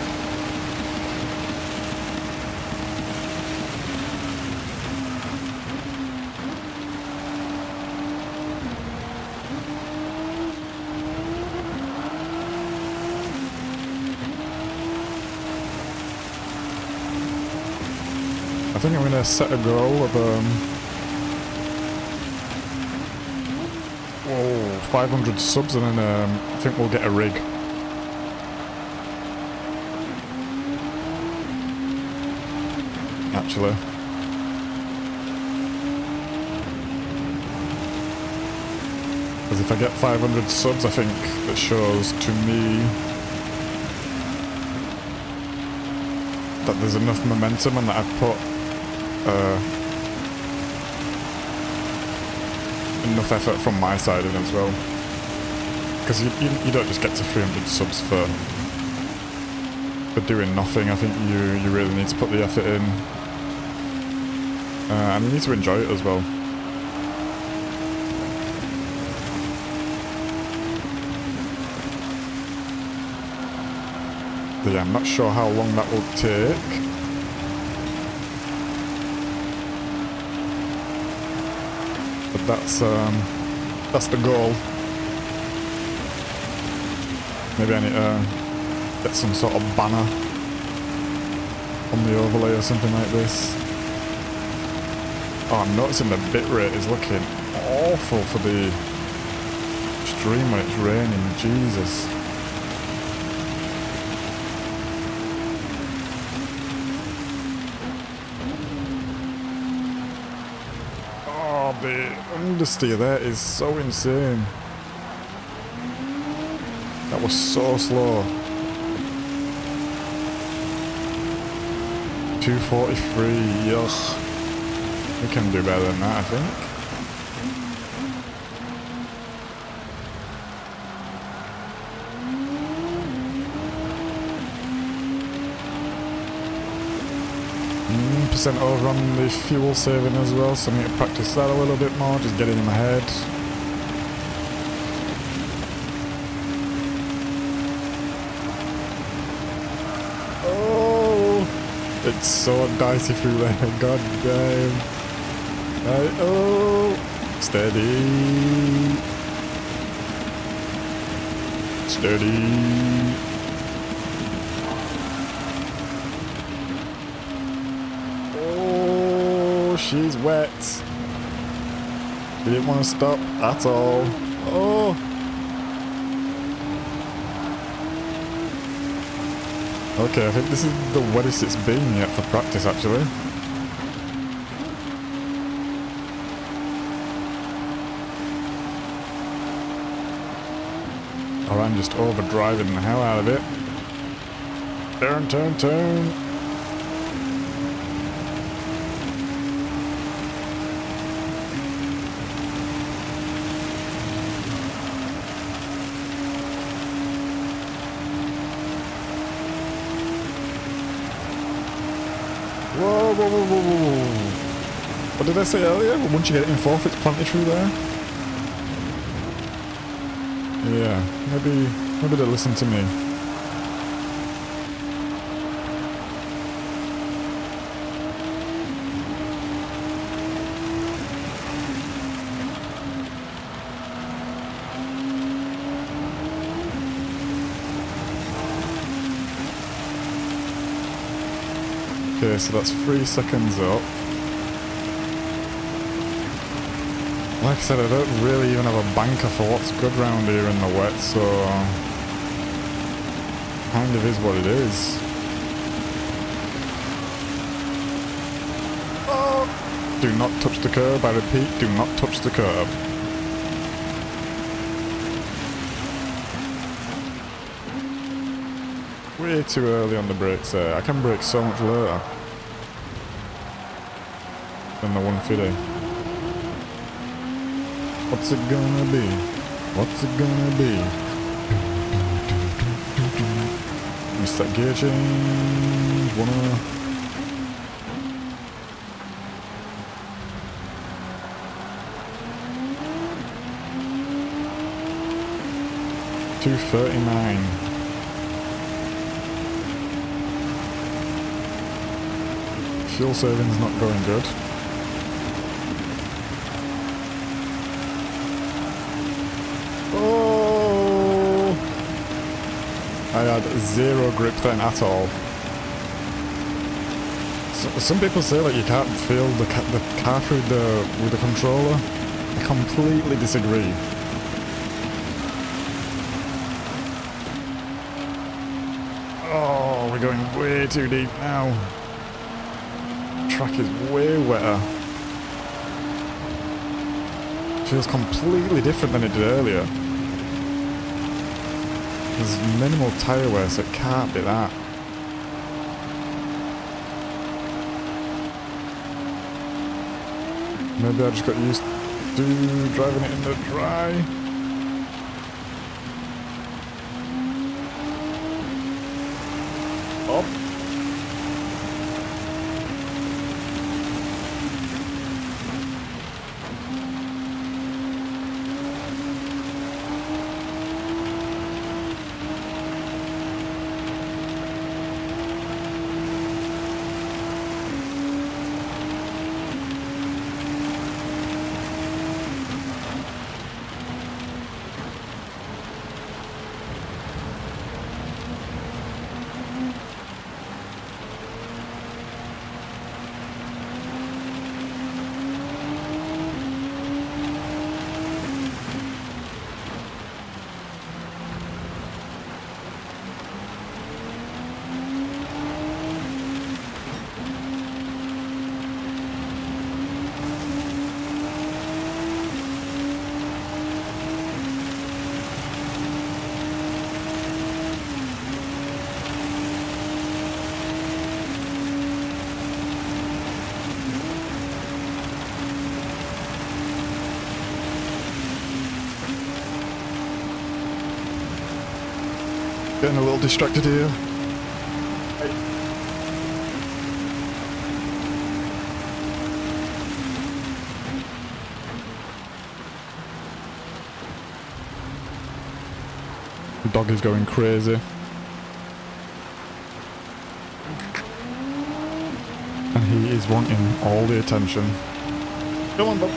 I think I'm going to set a goal of 500 subs, and then I think we'll get a rig. Actually. Because if I get 500 subs, I think that shows to me that there's enough momentum and that I've put enough effort from my side in as well. Because you don't just get to 300 subs for doing nothing. I think you really need to put the effort in. And you need to enjoy it as well. But yeah, I'm not sure how long that will take. But that's the goal. Maybe I need to get some sort of banner on the overlay or something like this. Oh, I'm noticing the bitrate is looking awful for the stream when it's raining. Jesus. Oh, the understeer there is so insane. That was so slow. 243, yuck. We can do better than that, I think. Percent over on the fuel saving as well, so I need to practice that a little bit more, just get it in my head. It's so dicey through there, god damn. Right, oh, steady. Steady. Oh, she's wet. She didn't want to stop at all. Oh. Okay, I think this is the wettest it's been yet for practice, actually. Or I'm just overdriving the hell out of it. Turn, turn, turn. Whoa, whoa, whoa, whoa, whoa. What did I say earlier? Once you get it in fourth, it's plenty through there. Yeah, maybe they'll listen to me. Okay, so that's 3 seconds up. Like I said, I don't really even have a banker for what's good round here in the wet, so kind of is what it is. Oh! Do not touch the curb, I repeat, do not touch the curb. Way too early on the brakes there. I can brake so much later than the 150. What's it gonna be? What's it gonna be? Missed that gear change. 239. Fuel saving's not going good. Oh! I had zero grip then at all. So, some people say that you can't feel the car through with the controller. I completely disagree. Oh, we're going way too deep now. Track is way wetter. Feels completely different than it did earlier. There's minimal tyre wear, so it can't be that. Maybe I just got used to driving it in the dry. Up. Getting a little distracted here. The dog is going crazy. And he is wanting all the attention. Come on, Bob.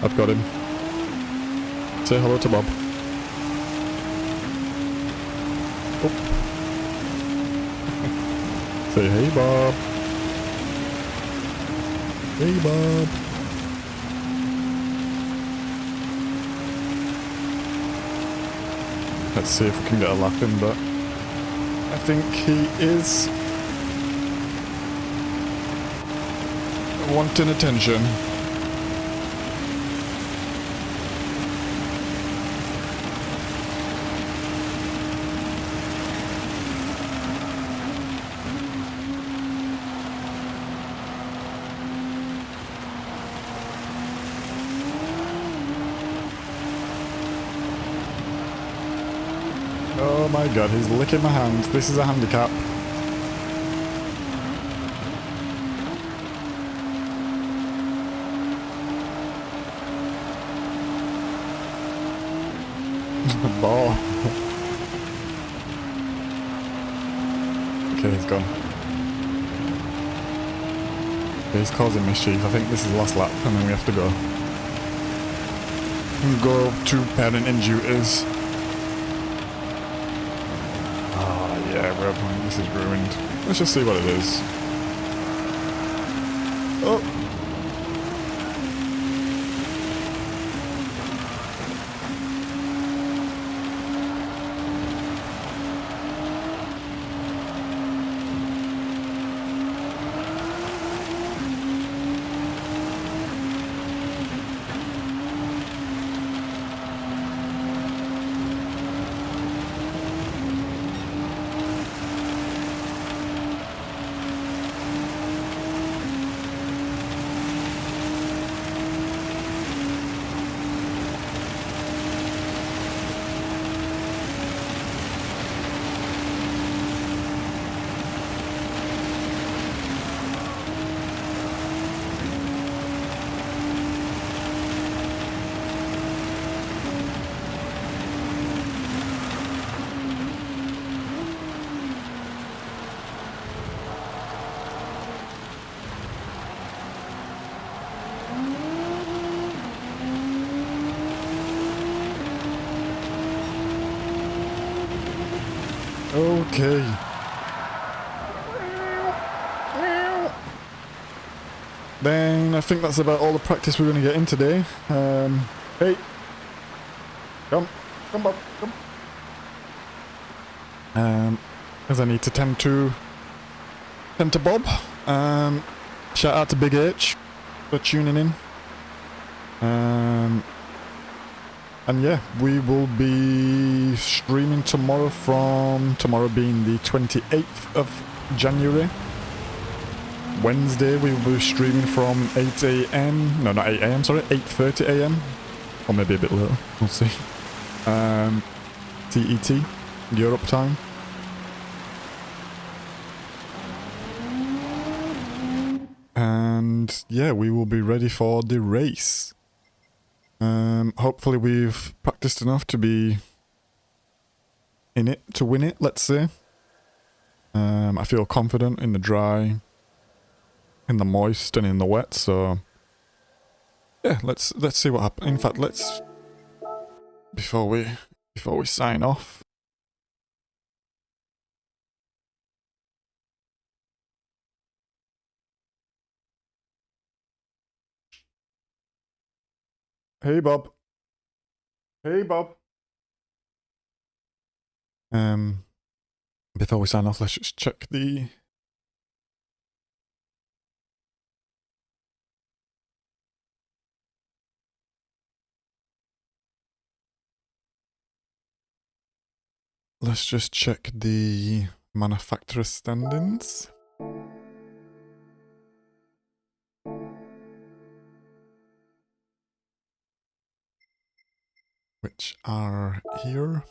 I've got him. Say hello to Bob. Oh. Say hey, Bob. Hey, Bob. Let's see if we can get a lap in, but I think he is wanting attention. Oh my god, he's licking my hand. This is a handicap. Ball. Okay, he's gone. Okay, he's causing mischief. I think this is the last lap and then we have to go. Go to parenting duties. Yeah, red point, this is ruined. Let's just see what it is. Oh! Okay. Then I think that's about all the practice we're going to get in today. Hey. Come. Come, Bob. Come. As I need to tend to Bob. Shout out to Big H for tuning in. And yeah, we will be streaming tomorrow being the 28th of January. Wednesday we will be streaming from 8 AM, no not 8 AM, sorry, 8:30 AM. Or maybe a bit later, we'll see. CET, Europe time. And yeah, we will be ready for the race. Hopefully we've practiced enough to be in it, to win it, let's say. I feel confident in the dry, in the moist, and in the wet, so yeah, let's see what happens. In fact, let's before we sign off. Hey Bob. Hey Bob. Before we sign off, let's just check the manufacturer standings. Which are here.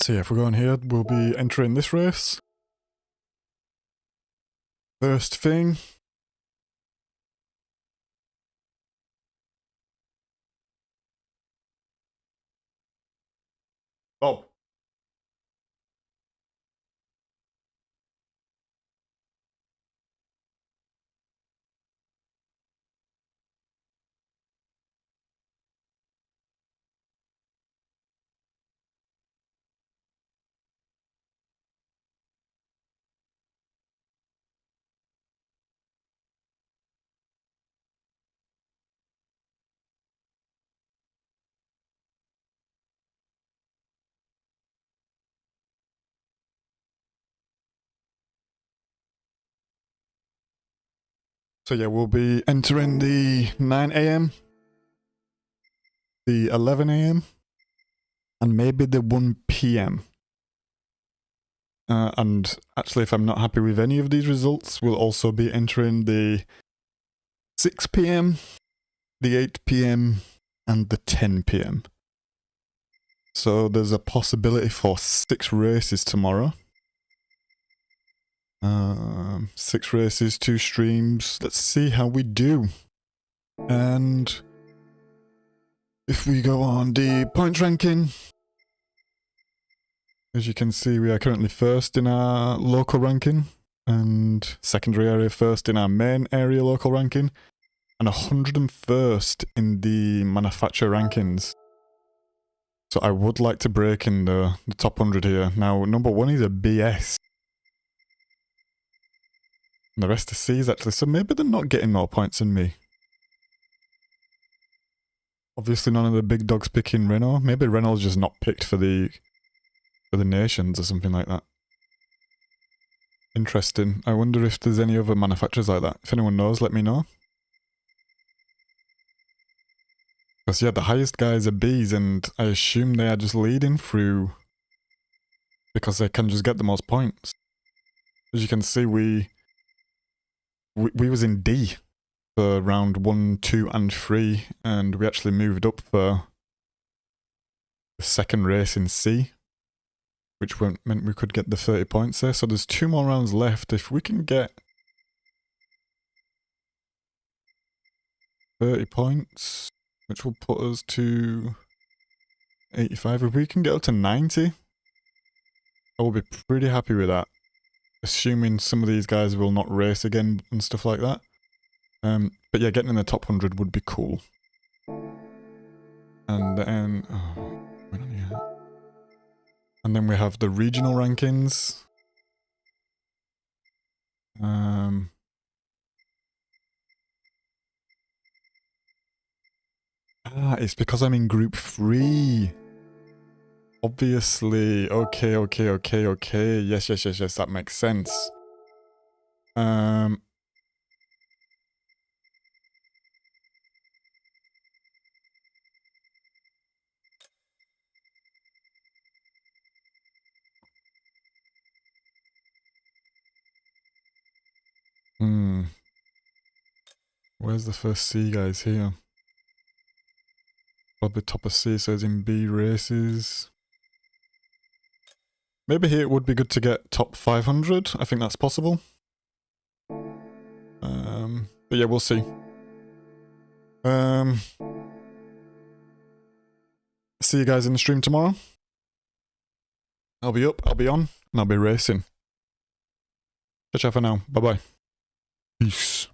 So yeah, if we go in here, we'll be entering this race. First thing. Bob. So yeah, we'll be entering the 9 AM, the 11 AM, and maybe the 1 PM. And actually, if I'm not happy with any of these results, we'll also be entering the 6 PM, the 8 PM, and the 10 PM. So there's a possibility for 6 races tomorrow. 6 races, 2 streams. Let's see how we do. And if we go on the points ranking, as you can see, we are currently first in our local ranking, and secondary area first in our main area local ranking, and 101st in the manufacturer rankings. So I would like to break in the top 100 here. Now, number 1 is a BS. And the rest are C's actually, so maybe they're not getting more points than me. Obviously none of the big dogs picking Renault. Maybe Renault's just not picked for the nations or something like that. Interesting. I wonder if there's any other manufacturers like that. If anyone knows, let me know. Because yeah, the highest guys are Bs, and I assume they are just leading through because they can just get the most points. As you can see, we was in D for round 1, 2, and 3, and we actually moved up for the second race in C, which meant we could get the 30 points there. So there's 2 more rounds left. If we can get 30 points, which will put us to 85. If we can get up to 90, I will be pretty happy with that. Assuming some of these guys will not race again and stuff like that. But yeah, getting in the top 100 would be cool. And then... oh, wait on here. And then we have the regional rankings. It's because I'm in group 3. Obviously. Okay. Yes, that makes sense. Where's the first C guys here? Probably top of C, so it's in B races. Maybe here it would be good to get top 500. I think that's possible. But yeah, we'll see. See you guys in the stream tomorrow. I'll be up, I'll be on, and I'll be racing. Ciao for now. Bye-bye. Peace.